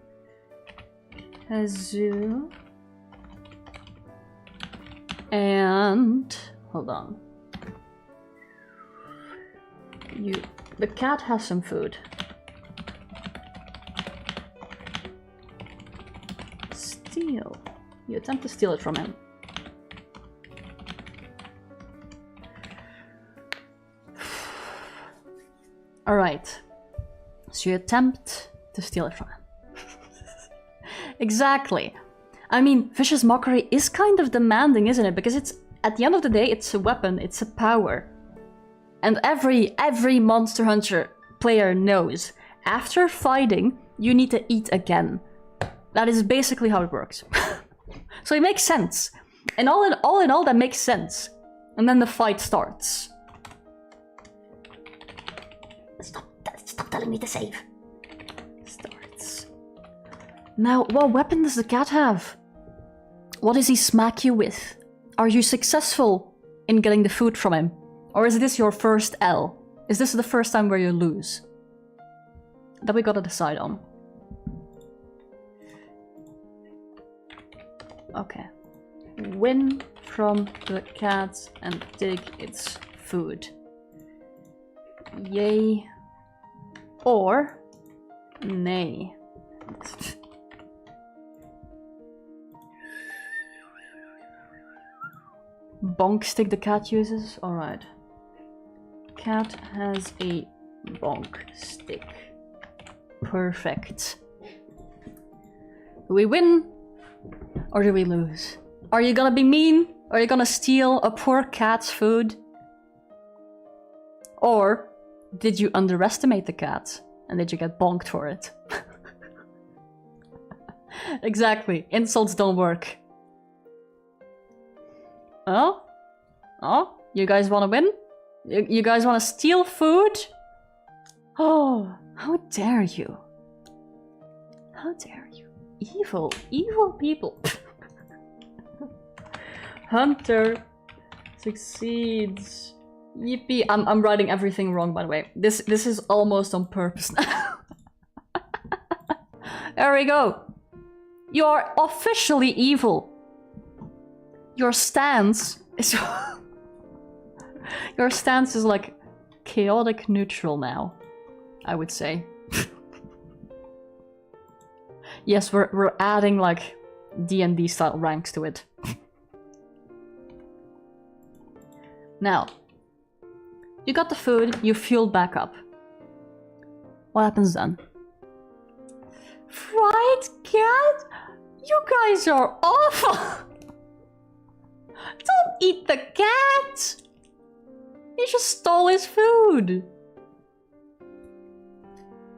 [SPEAKER 1] a zoo. And hold on. The cat has some food. Steal. You attempt to steal it from him. Alright. So you attempt to steal it from him. Exactly. I mean, Vicious Mockery is kind of demanding, isn't it? Because it's, at the end of the day, it's a weapon, it's a power. And every Monster Hunter player knows, after fighting, you need to eat again. That is basically how it works. So it makes sense. And all in all, that makes sense. And then the fight starts. Stop telling me to save. Starts. Now, what weapon does the cat have? What does he smack you with? Are you successful in getting the food from him? Or is this your first L? Is this the first time where you lose? That we gotta decide on. Okay. Win from the cat and take its food. Yay. Or nay. Bonk stick the cat uses? Alright. Cat has a bonk stick. Perfect. Do we win? Or do we lose? Are you gonna be mean? Are you gonna steal a poor cat's food? Or did you underestimate the cat and did you get bonked for it? Exactly. Insults don't work. Oh? Oh? You guys wanna win? You guys wanna steal food? Oh, how dare you? How dare you? Evil people. Hunter succeeds. Yippee. I'm writing everything wrong, by the way. This is almost on purpose now. There we go. You are officially evil. Your stance is... Your stance is like chaotic neutral now, I would say. Yes, we're adding like D&D style ranks to it. Now, you got the food, you fueled back up. What happens then? Fried cat? You guys are awful! Don't eat the cat! You just stole his food!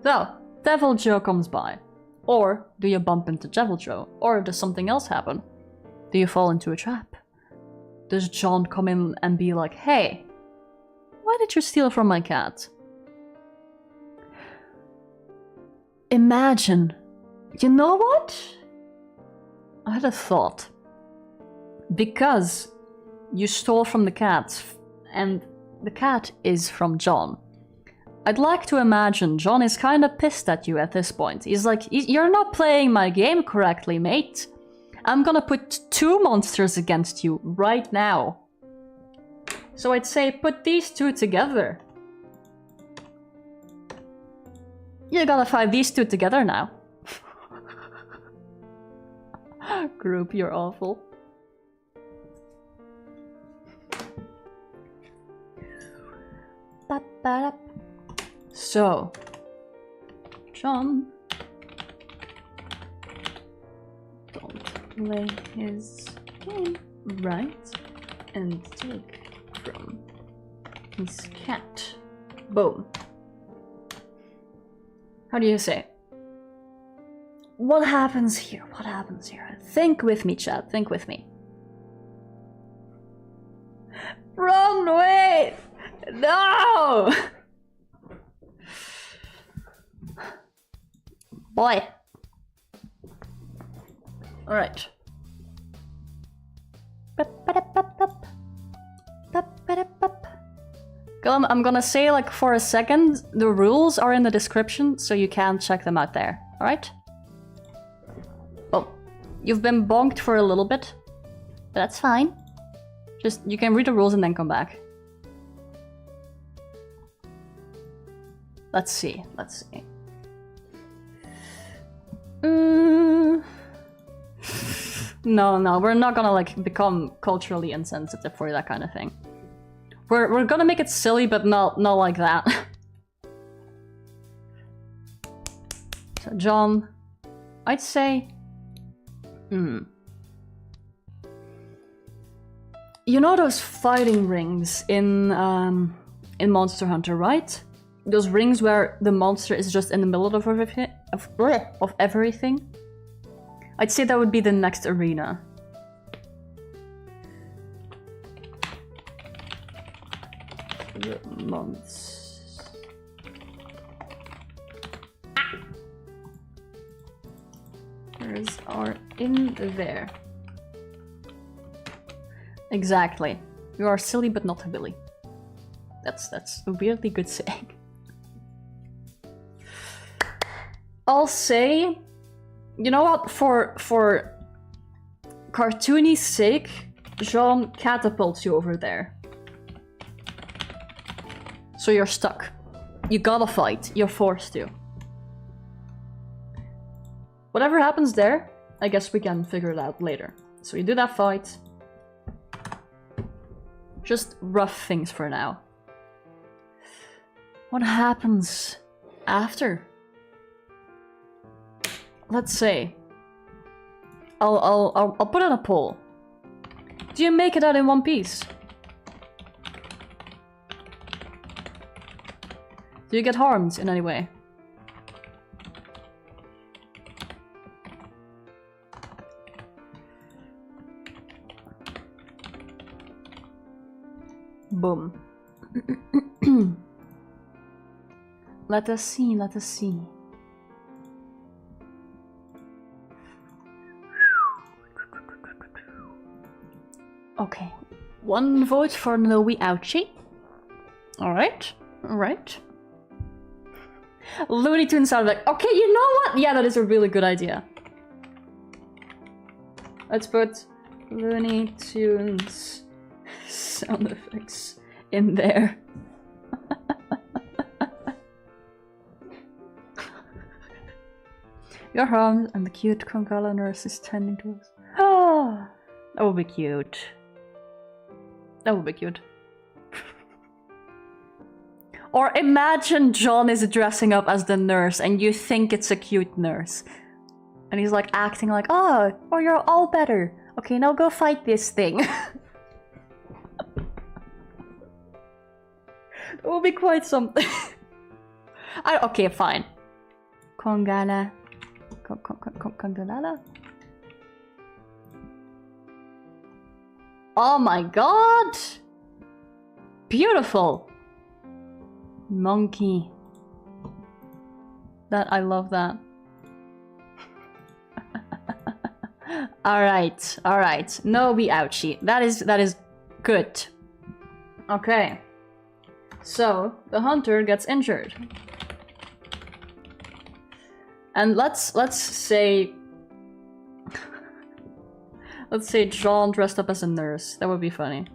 [SPEAKER 1] So, Devil Joe comes by. Or do you bump into Devil Joe? Or does something else happen? Do you fall into a trap? Does John come in and be like, hey, why did you steal from my cat? Imagine. You know what? I had a thought. Because you stole from the cat, and the cat is from John. I'd like to imagine John is kinda pissed at you at this point. He's like, you're not playing my game correctly, mate. I'm gonna put 2 monsters against you right now. So I'd say put these 2 together. You gotta fight these 2 together now. Group, you're awful. So, John, don't play his game right and take from his cat. Boom. How do you say? What happens here? What happens here? Think with me, chat. Think with me. Run, wait! No! Boy. Alright. I'm gonna say, like, for a second, the rules are in the description, so you can check them out there. Alright? Oh, You've been bonked for a little bit. But that's fine. Just, you can read the rules and then come back. Let's see, let's see. No, we're not gonna like become culturally insensitive for that kind of thing. We're gonna make it silly, but not like that. So John, I'd say, you know those fighting rings in Monster Hunter, right? Those rings where the monster is just in the middle of everything. I'd say that would be the next arena. The months. Monsters are in there. Exactly. You are silly but not Billy. That's a weirdly good saying. I'll say, you know what, for cartoony sake, Jean catapults you over there. So you're stuck. You gotta fight. You're forced to. Whatever happens there, I guess we can figure it out later. So you do that fight. Just rough things for now. What happens after? Let's say. I'll put in a poll. Do you make it out in one piece? Do you get harmed in any way? Boom. Let us see, let us see. Okay, 1 vote for no ouchie. Alright, alright. Looney Tunes sound like, okay, you know what? Yeah, that is a really good idea. Let's put Looney Tunes sound effects in there. You're harmed and the cute Konkala nurse is tending to us. Oh, that would be cute. That would be cute. Or imagine John is dressing up as the nurse and you think it's a cute nurse. And he's like acting like, oh, you're all better. Okay, now go fight this thing. That would be quite something. Okay, fine. Kongala. Kongala. Oh my god! Beautiful! Monkey. I love that. Alright, alright. No be ouchie. That is good. Okay. So, the hunter gets injured. And let's say... let's say John dressed up as a nurse. That would be funny.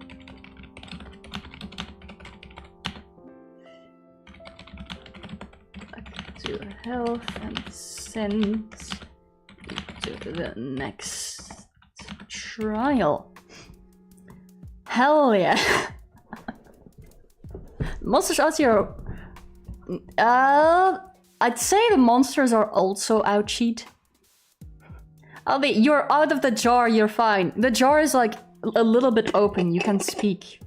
[SPEAKER 1] To health and send to the next trial. Hell yeah. Monsters out here. I'd say the monsters are also ouchied. You're out of the jar, you're fine. The jar is like a little bit open, you can speak.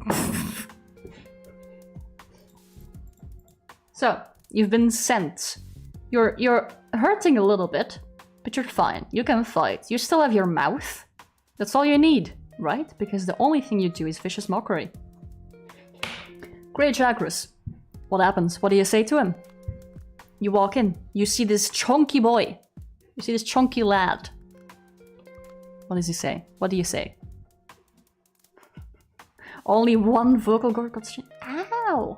[SPEAKER 1] So, you've been sent. You're hurting a little bit, but you're fine. You can fight. You still have your mouth. That's all you need, right? Because the only thing you do is vicious mockery. Great Jagras. What happens? What do you say to him? You walk in. You see this chunky boy. You see this chunky lad. What does he say? What do you say? Only 1 vocal cord got string. Ow!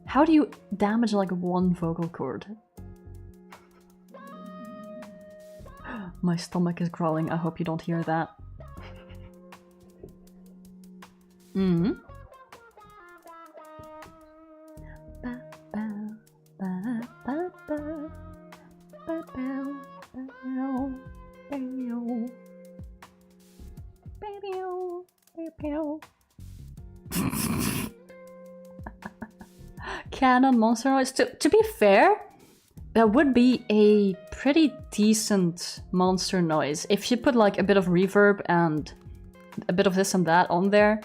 [SPEAKER 1] How do you damage like 1 vocal cord? My stomach is growling. I hope you don't hear that. Mm-hmm. Canon monster noise. To be fair, that would be a pretty decent monster noise if you put like a bit of reverb and a bit of this and that on there.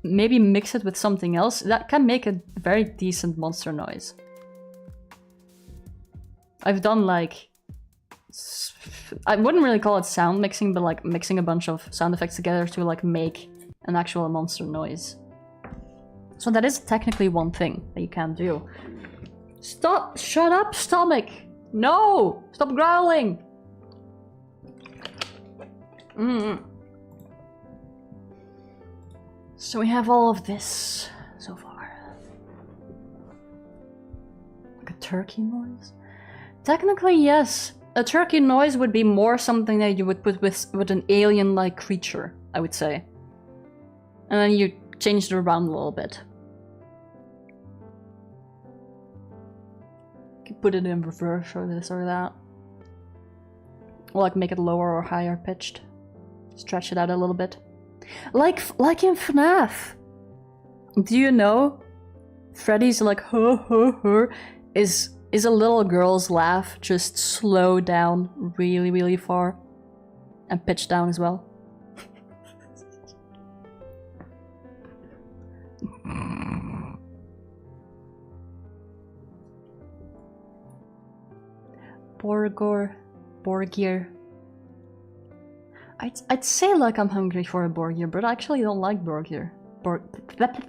[SPEAKER 1] Maybe mix it with something else. That can make a very decent monster noise. I've done like... I wouldn't really call it sound mixing, but like mixing a bunch of sound effects together to like make an actual monster noise. So that is technically one thing that you can do. Stop! Shut up, stomach! No! Stop growling! So we have all of this so far. Like a turkey noise? Technically, yes. A turkey noise would be more something that you would put with an alien-like creature, I would say. And then you change it around a little bit. You could put it in reverse or this or that. Or like make it lower or higher pitched. Stretch it out a little bit. Like in FNAF. Do you know? Freddy's like ho ho ho is a little girl's laugh just slowed down really, really far. And pitched down as well. Borgir. I'd say like I'm hungry for a Borgir, but I actually don't like Borgir.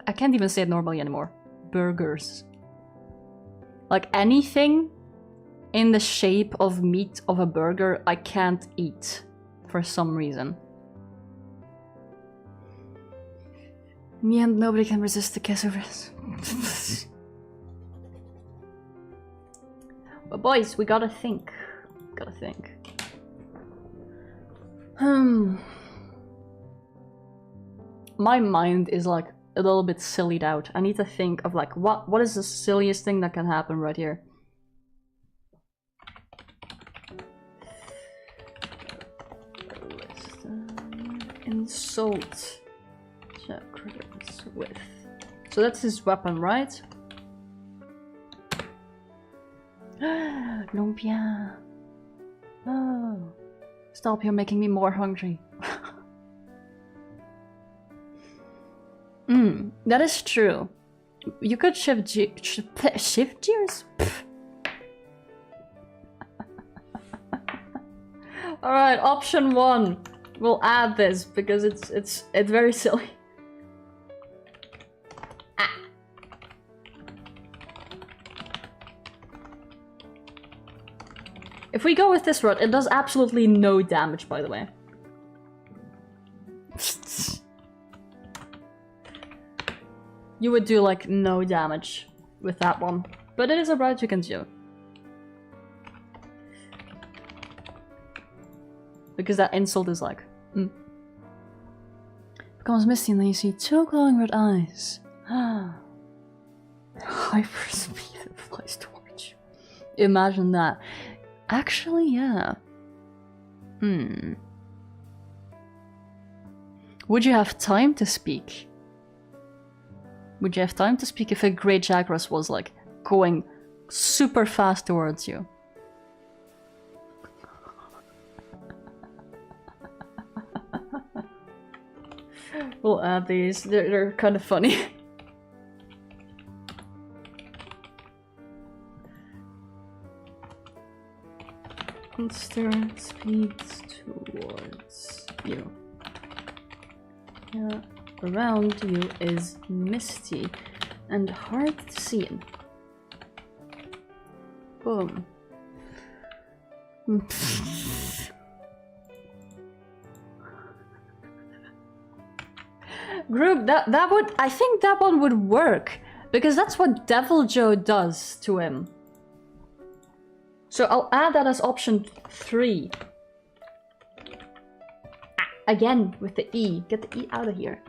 [SPEAKER 1] I can't even say it normally anymore. Burgers. Like anything in the shape of meat of a burger, I can't eat for some reason. In the end, nobody can resist the kiss of it. But boys, we gotta think. Gotta think. My mind is like a little bit sillied out. I need to think of like what is the silliest thing that can happen right here. Insult critters with. So that's his weapon, right? Non bien. Oh. Stop, you're making me more hungry. That is true. You could shift gears? Alright, option 1. We'll add this because it's very silly. If we go with this route, it does absolutely no damage, by the way. You would do like no damage with that one, but it is a route you can do. Because that insult is like... Becomes misty and then you see 2 glowing red eyes. Hyperspeed that flies towards you. Imagine that. Actually, yeah. Would you have time to speak? Would you have time to speak if a great Jagras was like going super fast towards you? We'll add these. They're kind of funny. Monster speeds towards you. Yeah, around you is misty and hard to see. Boom. Group, that would, I think that one would work because that's what Devil Joe does to him. So I'll add that as option 3. Again, with the E. Get the E out of here.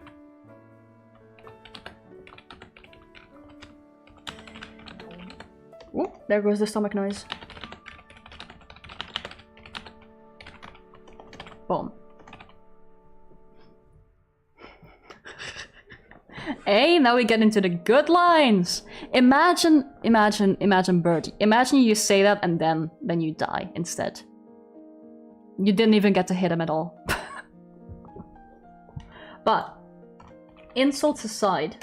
[SPEAKER 1] Ooh, there goes the stomach noise. Boom. Hey, now we get into the good lines. Imagine Birdie. Imagine you say that and then you die instead. You didn't even get to hit him at all. But, insults aside,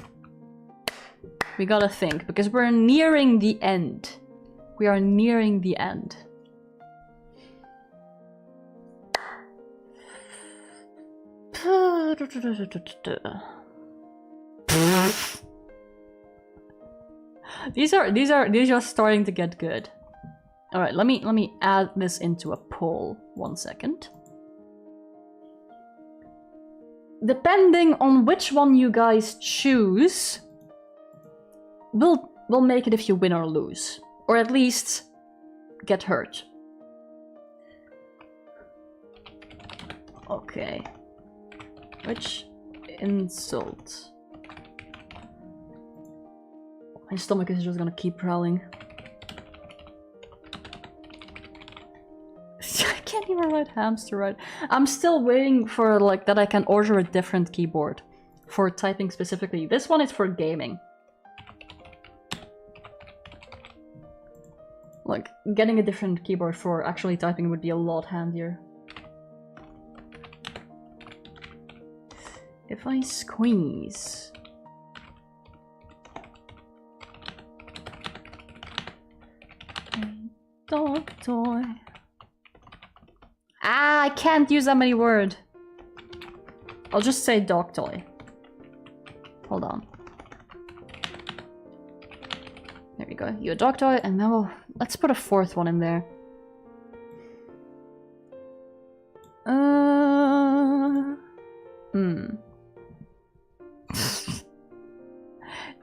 [SPEAKER 1] we gotta think, because we're nearing the end. We are nearing the end. These are starting to get good. All right, let me add this into a poll. 1 second. Depending on which one you guys choose, we'll make it if you win or lose, or at least get hurt. Okay. Which insult? My stomach is just gonna keep growling. I can't even write hamster right. I'm still waiting for like that I can order a different keyboard for typing specifically. This one is for gaming. Like getting a different keyboard for actually typing would be a lot handier. If I squeeze. Dog toy. Ah, I can't use that many words. I'll just say dog toy. Hold on. There we go. You a dog toy, and now let's put a fourth one in there.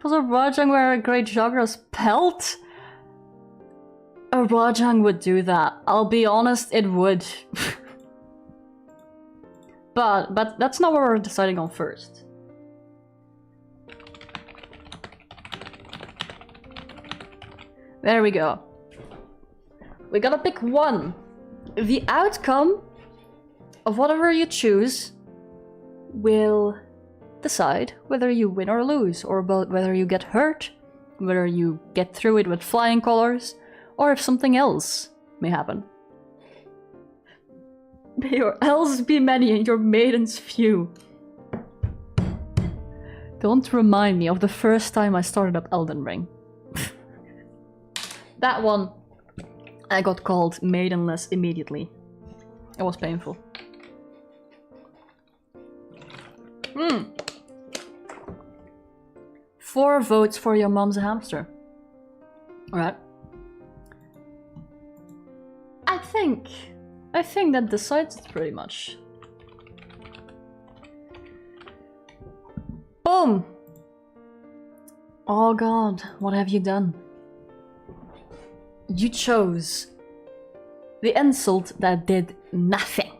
[SPEAKER 1] Was a Rajang wear a great jogger's pelt? A Rajang would do that. I'll be honest, it would. but that's not what we're deciding on first. There we go. We gotta pick one. The outcome of whatever you choose will decide whether you win or lose, or about whether you get hurt, whether you get through it with flying colors, or if something else may happen. May your elves be many and your maidens few. Don't remind me of the first time I started up Elden Ring. That one, I got called maidenless immediately. It was painful. 4 votes for your mom's hamster. Alright. I think that decides it pretty much. Boom! Oh god, what have you done? You chose the insult that did nothing.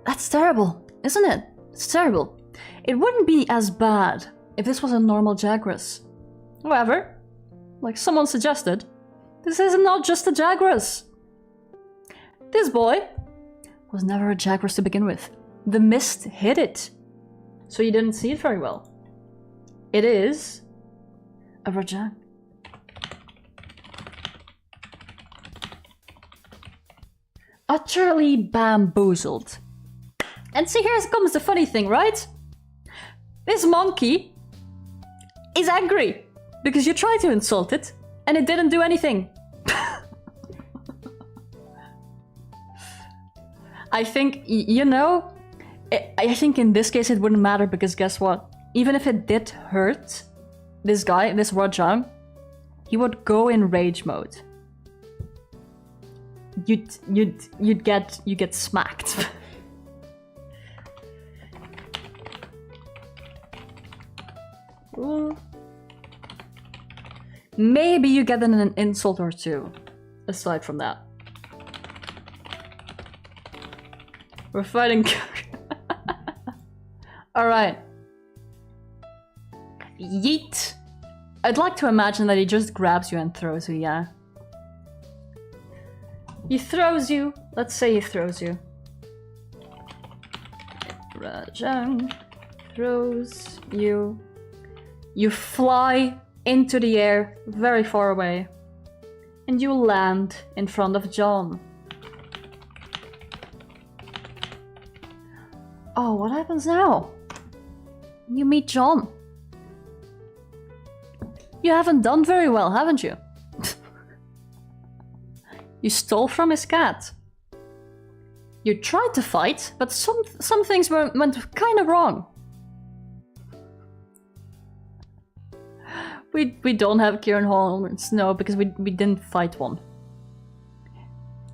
[SPEAKER 1] That's terrible, isn't it? It's terrible. It wouldn't be as bad if this was a normal Jagras. However, like someone suggested, this is not just a Jagras. This boy was never a Jagras to begin with. The mist hid it, so you didn't see it very well. It is a Rajang. Utterly bamboozled. And see, here comes the funny thing, right? This monkey is angry because you tried to insult it and it didn't do anything. I think, you know, I think in this case it wouldn't matter because guess what? Even if it did hurt this guy, this Rajang, he would go in rage mode. You get smacked. Ooh. Maybe you get an insult or two, aside from that. We're fighting. Alright. Yeet. I'd like to imagine that he just grabs you and throws you, yeah. He throws you. Let's say he throws you. Rajang throws you. You fly into the air, very far away. And you land in front of John. Oh, what happens now? You meet John. You haven't done very well, haven't you? You stole from his cat. You tried to fight, but some things went kind of wrong. We don't have Kieran Horns, no, because we didn't fight one.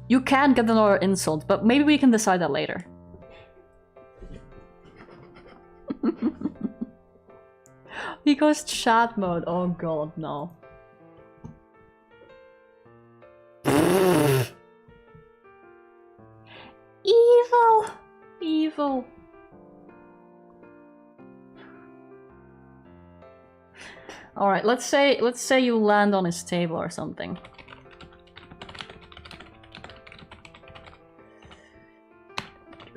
[SPEAKER 1] You can get another insult, but maybe we can decide that later. He goes chat mode. Oh god, no. Evil! Evil. Alright, let's say you land on his table or something.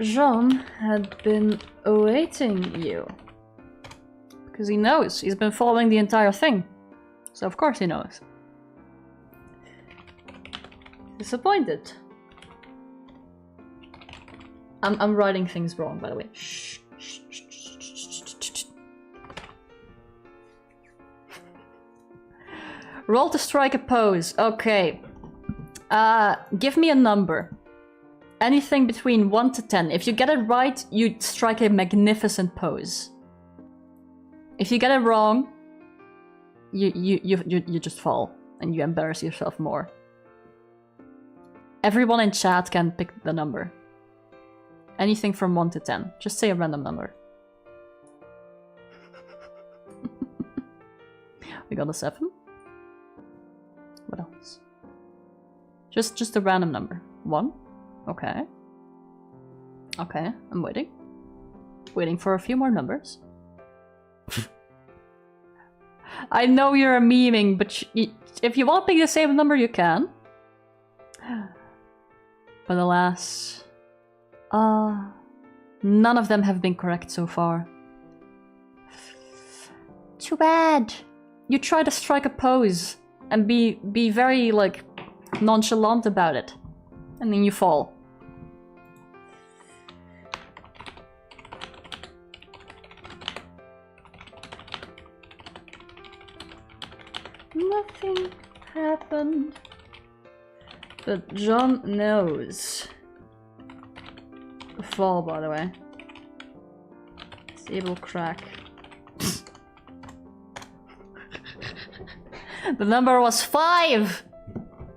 [SPEAKER 1] Jean had been awaiting you. Because he knows. He's been following the entire thing. So of course he knows. Disappointed. I'm writing things wrong, by the way. Shh. Roll to strike a pose. Okay. Give me a number. Anything between 1 to 10. If you get it right, you strike a magnificent pose. If you get it wrong, you just fall and you embarrass yourself more. Everyone in chat can pick the number. Anything from 1 to 10. Just say a random number. We got a 7. What else? Just a random number. 1. Okay. Okay, I'm waiting. Waiting for a few more numbers. I know you're memeing, but if you want to pick the same number, you can. But alas... none of them have been correct so far. Too bad. You try to strike a pose and be very, like, nonchalant about it. And then you fall. Nothing happened. But John knows. A fall, by the way. Disable crack. The number was 5!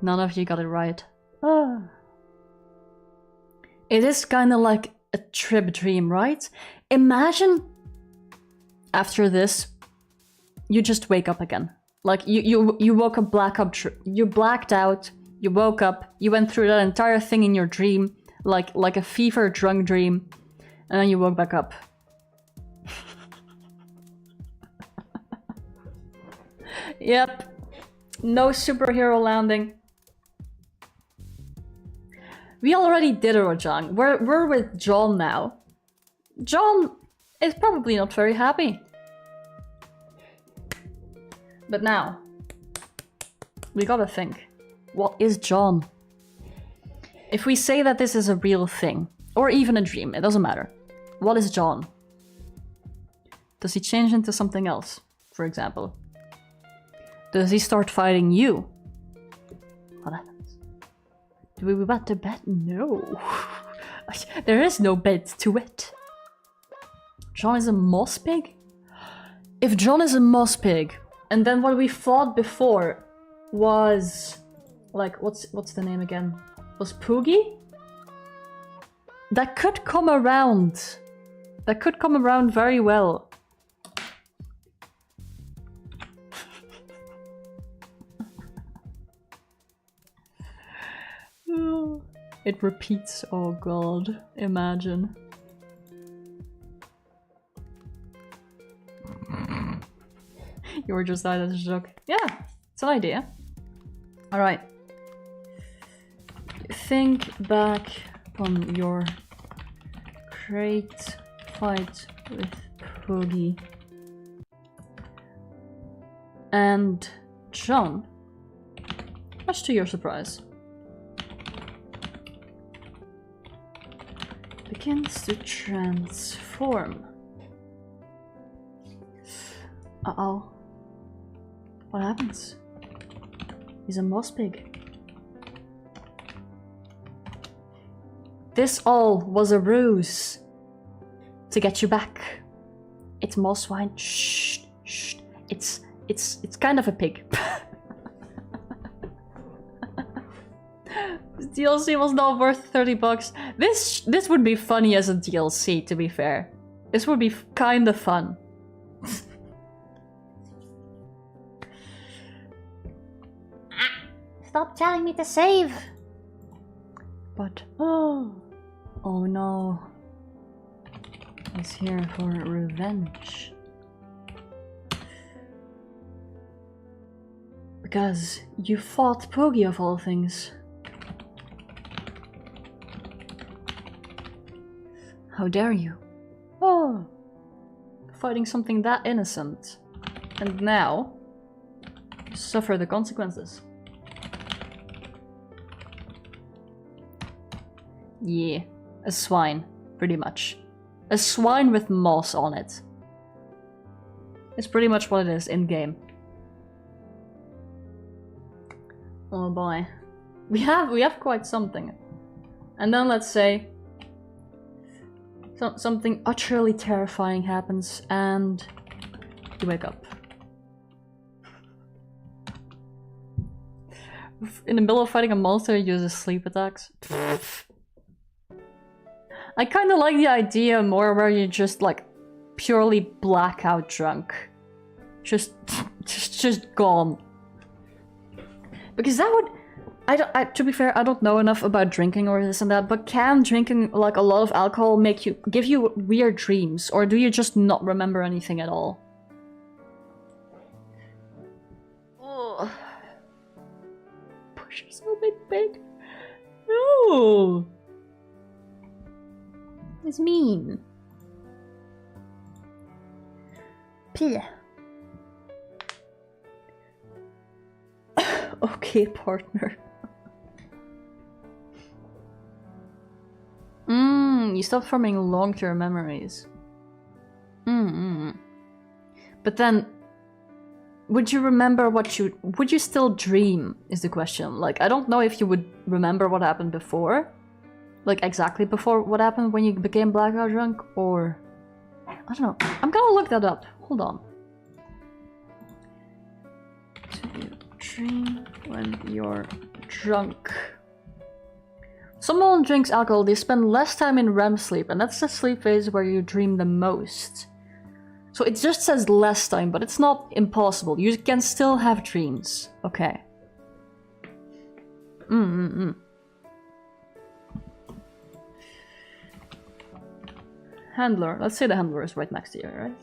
[SPEAKER 1] None of you got it right. Ah. It is kind of like a trip dream, right? Imagine after this, you just wake up again. Like you woke up, you blacked out, you woke up, you went through that entire thing in your dream, like a fever drunk dream, and then you woke back up. Yep. No superhero landing. We already did Rojang. We're with John now. John is probably not very happy. But now, we gotta think. What is John? If we say that this is a real thing, or even a dream, it doesn't matter. What is John? Does he change into something else, for example? Does he start fighting you? What happens? Do we bat to bed? No. There is no bed to it. John is a moss pig? If John is a moss pig, and then what we fought before was... like, what's the name again? Was Poogie? That could come around. That could come around very well. It repeats. Oh god, imagine. You were just out as a joke. Yeah, it's an idea. Alright. Think back on your great fight with Poogie. And John, much to your surprise, begins to transform. Uh-oh. What happens? He's a moss pig. This all was a ruse to get you back. It's moss wine. Shh, shh. It's kind of a pig. This DLC was not worth 30 bucks. This would be funny as a DLC, to be fair. This would be kind of fun.
[SPEAKER 2] Stop telling me to save!
[SPEAKER 1] But oh no. He's here for revenge. Because you fought Poogie of all things. How dare you? Oh, fighting something that innocent. And now, you suffer the consequences. Yeah, a swine, pretty much. A swine with moss on it. It's pretty much what it is in-game. Oh boy. We have quite something. And then let's say something utterly terrifying happens and you wake up. In the middle of fighting a monster, it uses sleep attacks. I kind of like the idea more where you're just like purely blackout drunk. Just gone. Because that would... to be fair, I don't know enough about drinking or this and that, but can drinking like a lot of alcohol give you weird dreams? Or do you just not remember anything at all? Ugh. Push yourself in bed. No! It's mean. P. Okay, partner. You stopped forming long-term memories. But then, would you remember would you still dream, is the question. Like, I don't know if you would remember what happened before. Like, exactly before what happened when you became blackout drunk, or... I don't know. I'm gonna look that up. Hold on. Do you dream when you're drunk? Someone drinks alcohol, they spend less time in REM sleep, and that's the sleep phase where you dream the most. So it just says less time, but it's not impossible. You can still have dreams. Okay. Handler. Let's say the handler is right next to you, right?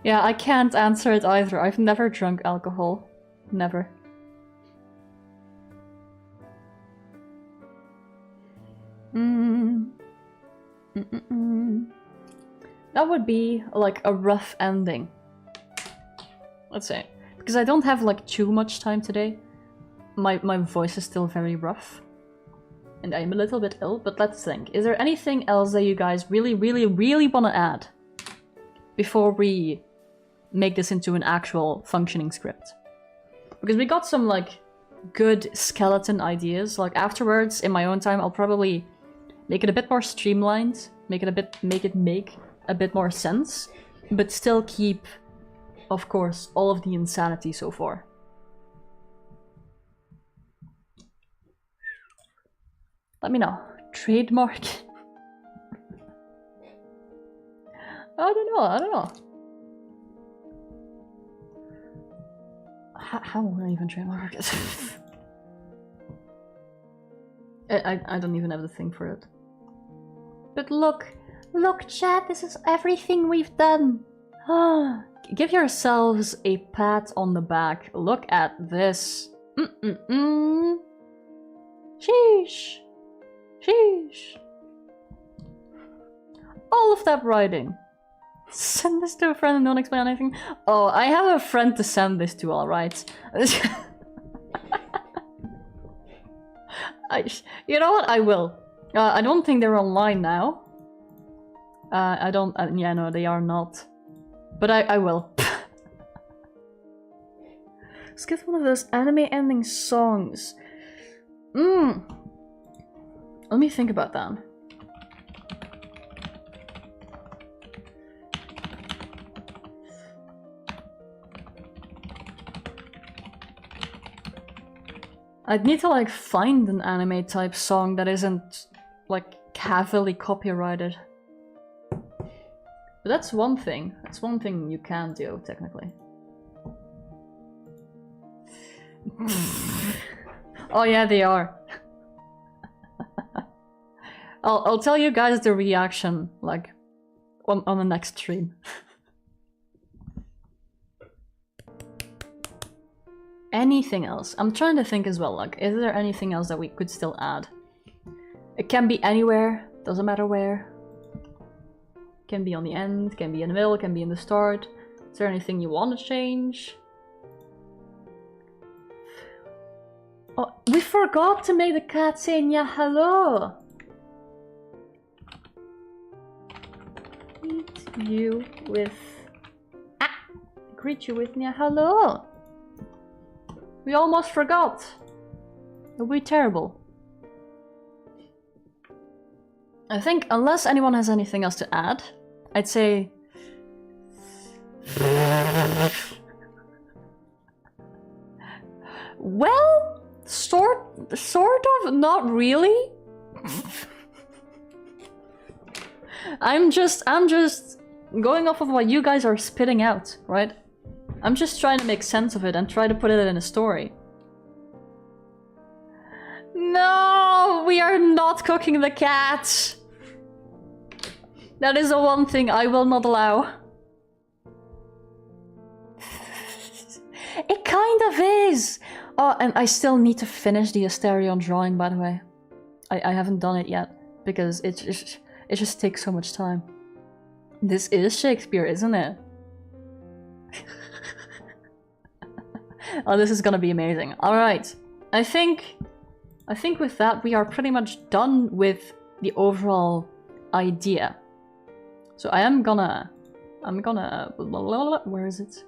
[SPEAKER 1] Yeah, I can't answer it either. I've never drunk alcohol. Never. That would be like a rough ending. Let's say. Because I don't have like too much time today. My voice is still very rough. And I'm a little bit ill, but let's think. Is there anything else that you guys really want to add? Before we make this into an actual functioning script. Because we got some like good skeleton ideas. Like afterwards, in my own time, I'll probably make it a bit more streamlined. Make it make a bit more sense. But still keep, of course, all of the insanity so far. Let me know. Trademark. I don't know. I don't know. How will I even train my rocket? I don't even have the thing for it. But look, chat, this is everything we've done. Give yourselves a pat on the back. Look at this. Sheesh. Sheesh. All of that writing. Send this to a friend and don't explain anything. Oh, I have a friend to send this to, alright. You know what? I will. I don't think they're online now. I don't... yeah, no, they are not. But I will. Let's get one of those anime ending songs. Let me think about that. I'd need to like find an anime type song that isn't like heavily copyrighted. But that's one thing. That's one thing you can do, technically. Oh yeah, they are. I'll tell you guys the reaction, like, on the next stream. Anything else? I'm trying to think as well, like, is there anything else that we could still add? It can be anywhere, doesn't matter where. Can be on the end, can be in the middle, can be in the start. Is there anything you want to change? Oh, we forgot to make the cat say "nya hello." Greet you with "nya hello." We almost forgot. It'll be terrible. I think, unless anyone has anything else to add, I'd say... Well, sort of, not really. I'm just going off of what you guys are spitting out, right? I'm just trying to make sense of it and try to put it in a story. No, we are not cooking the cat. That is the one thing I will not allow. It kind of is. Oh, and I still need to finish the Asterion drawing, by the way. I haven't done it yet because it just takes so much time. This is Shakespeare, isn't it? Oh, this is gonna be amazing. All right, I think with that we are pretty much done with the overall idea. So I'm gonna where is it?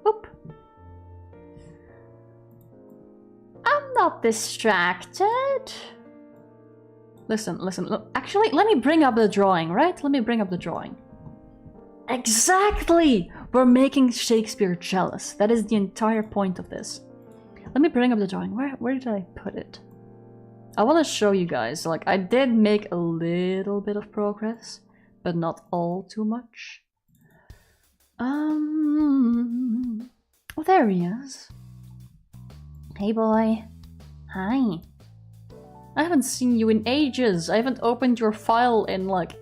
[SPEAKER 1] Oop. I'm not distracted. Listen, look, actually, let me bring up the drawing, right? Let me bring up the drawing. Exactly! We're making Shakespeare jealous. That is the entire point of this. Let me bring up the drawing. Where did I put it? I want to show you guys, like, I did make a little bit of progress, but not all too much. Oh, there he is. Hey, boy. Hi. I haven't seen you in ages. I haven't opened your file in, like,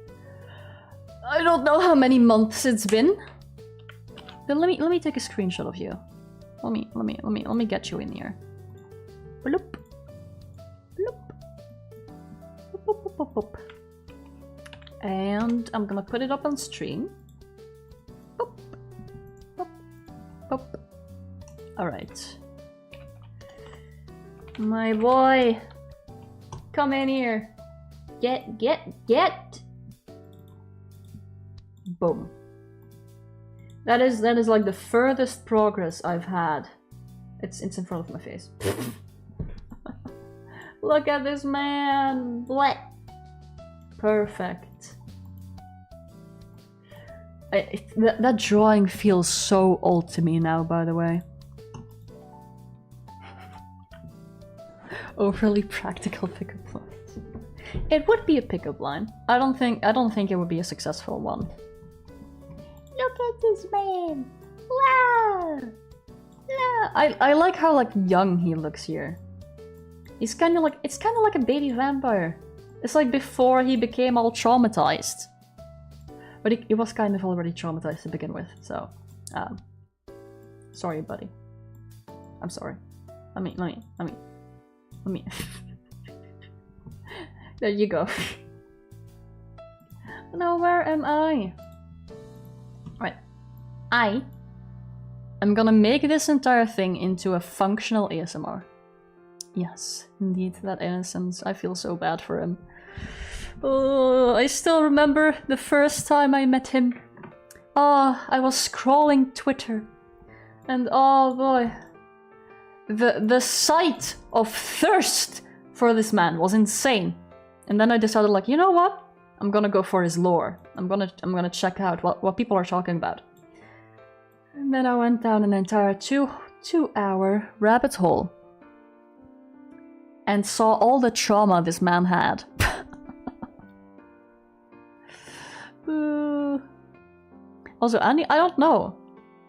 [SPEAKER 1] I don't know how many months it's been. But let me take a screenshot of you. Let me get you in here. Bloop. Bloop. Boop, boop, boop, boop, boop. And I'm gonna put it up on stream. Boop. Boop. Boop. Alright. My boy. Come in here. Get. Boom. That is like the furthest progress I've had. It's in front of my face. Look at this man. What? Perfect. That drawing feels so old to me now, by the way. Overly practical pickup lines. It would be a pickup line. I don't think it would be a successful one. this man. Wow. Yeah. I like how like young he looks here. He's kind of like, it's kind of like a baby vampire. It's like before he became all traumatized. But he was kind of already traumatized to begin with, so sorry, buddy. I'm sorry. Let me. There you go. Now where am I? Right. I am gonna make this entire thing into a functional ASMR. Yes, indeed, that innocence. I feel so bad for him. Oh, I still remember the first time I met him. I was scrolling Twitter. And oh boy. The sight of thirst for this man was insane. And then I decided, like, you know what? I'm gonna go for his lore. I'm gonna check out what people are talking about. And then I went down an entire two-hour rabbit hole. And saw all the trauma this man had. Also, I don't know.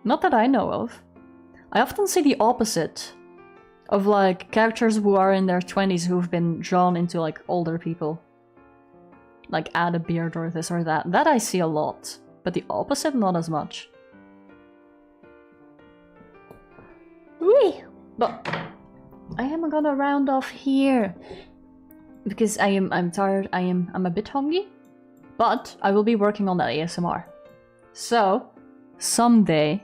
[SPEAKER 1] Not that I know of. I often see the opposite of like characters who are in their 20s who've been drawn into like older people. Like add a beard or this or that. That I see a lot. But the opposite, not as much. Whee! But I am gonna round off here. Because I'm tired, I'm a bit hungry. But I will be working on that ASMR. So, someday,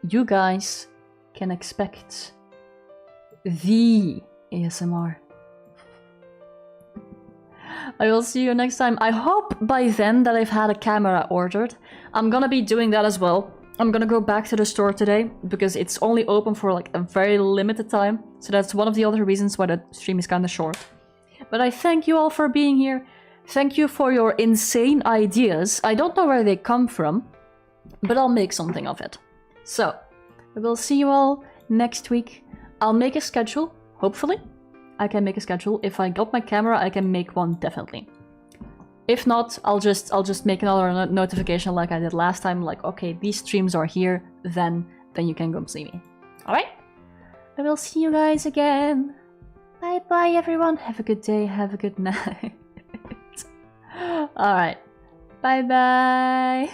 [SPEAKER 1] you guys can expect the ASMR. I will see you next time. I hope by then that I've had a camera ordered. I'm gonna be doing that as well. I'm gonna go back to the store today because it's only open for like a very limited time. So that's one of the other reasons why the stream is kinda short. But I thank you all for being here. Thank you for your insane ideas. I don't know where they come from, but I'll make something of it. So, I will see you all next week. I'll make a schedule, hopefully. I can make a schedule. If I got my camera, I can make one, definitely. If not, I'll just make another notification like I did last time, like, okay, these streams are here, then you can come see me. Alright? I will see you guys again. Bye bye everyone. Have a good day, have a good night. Alright. Bye bye.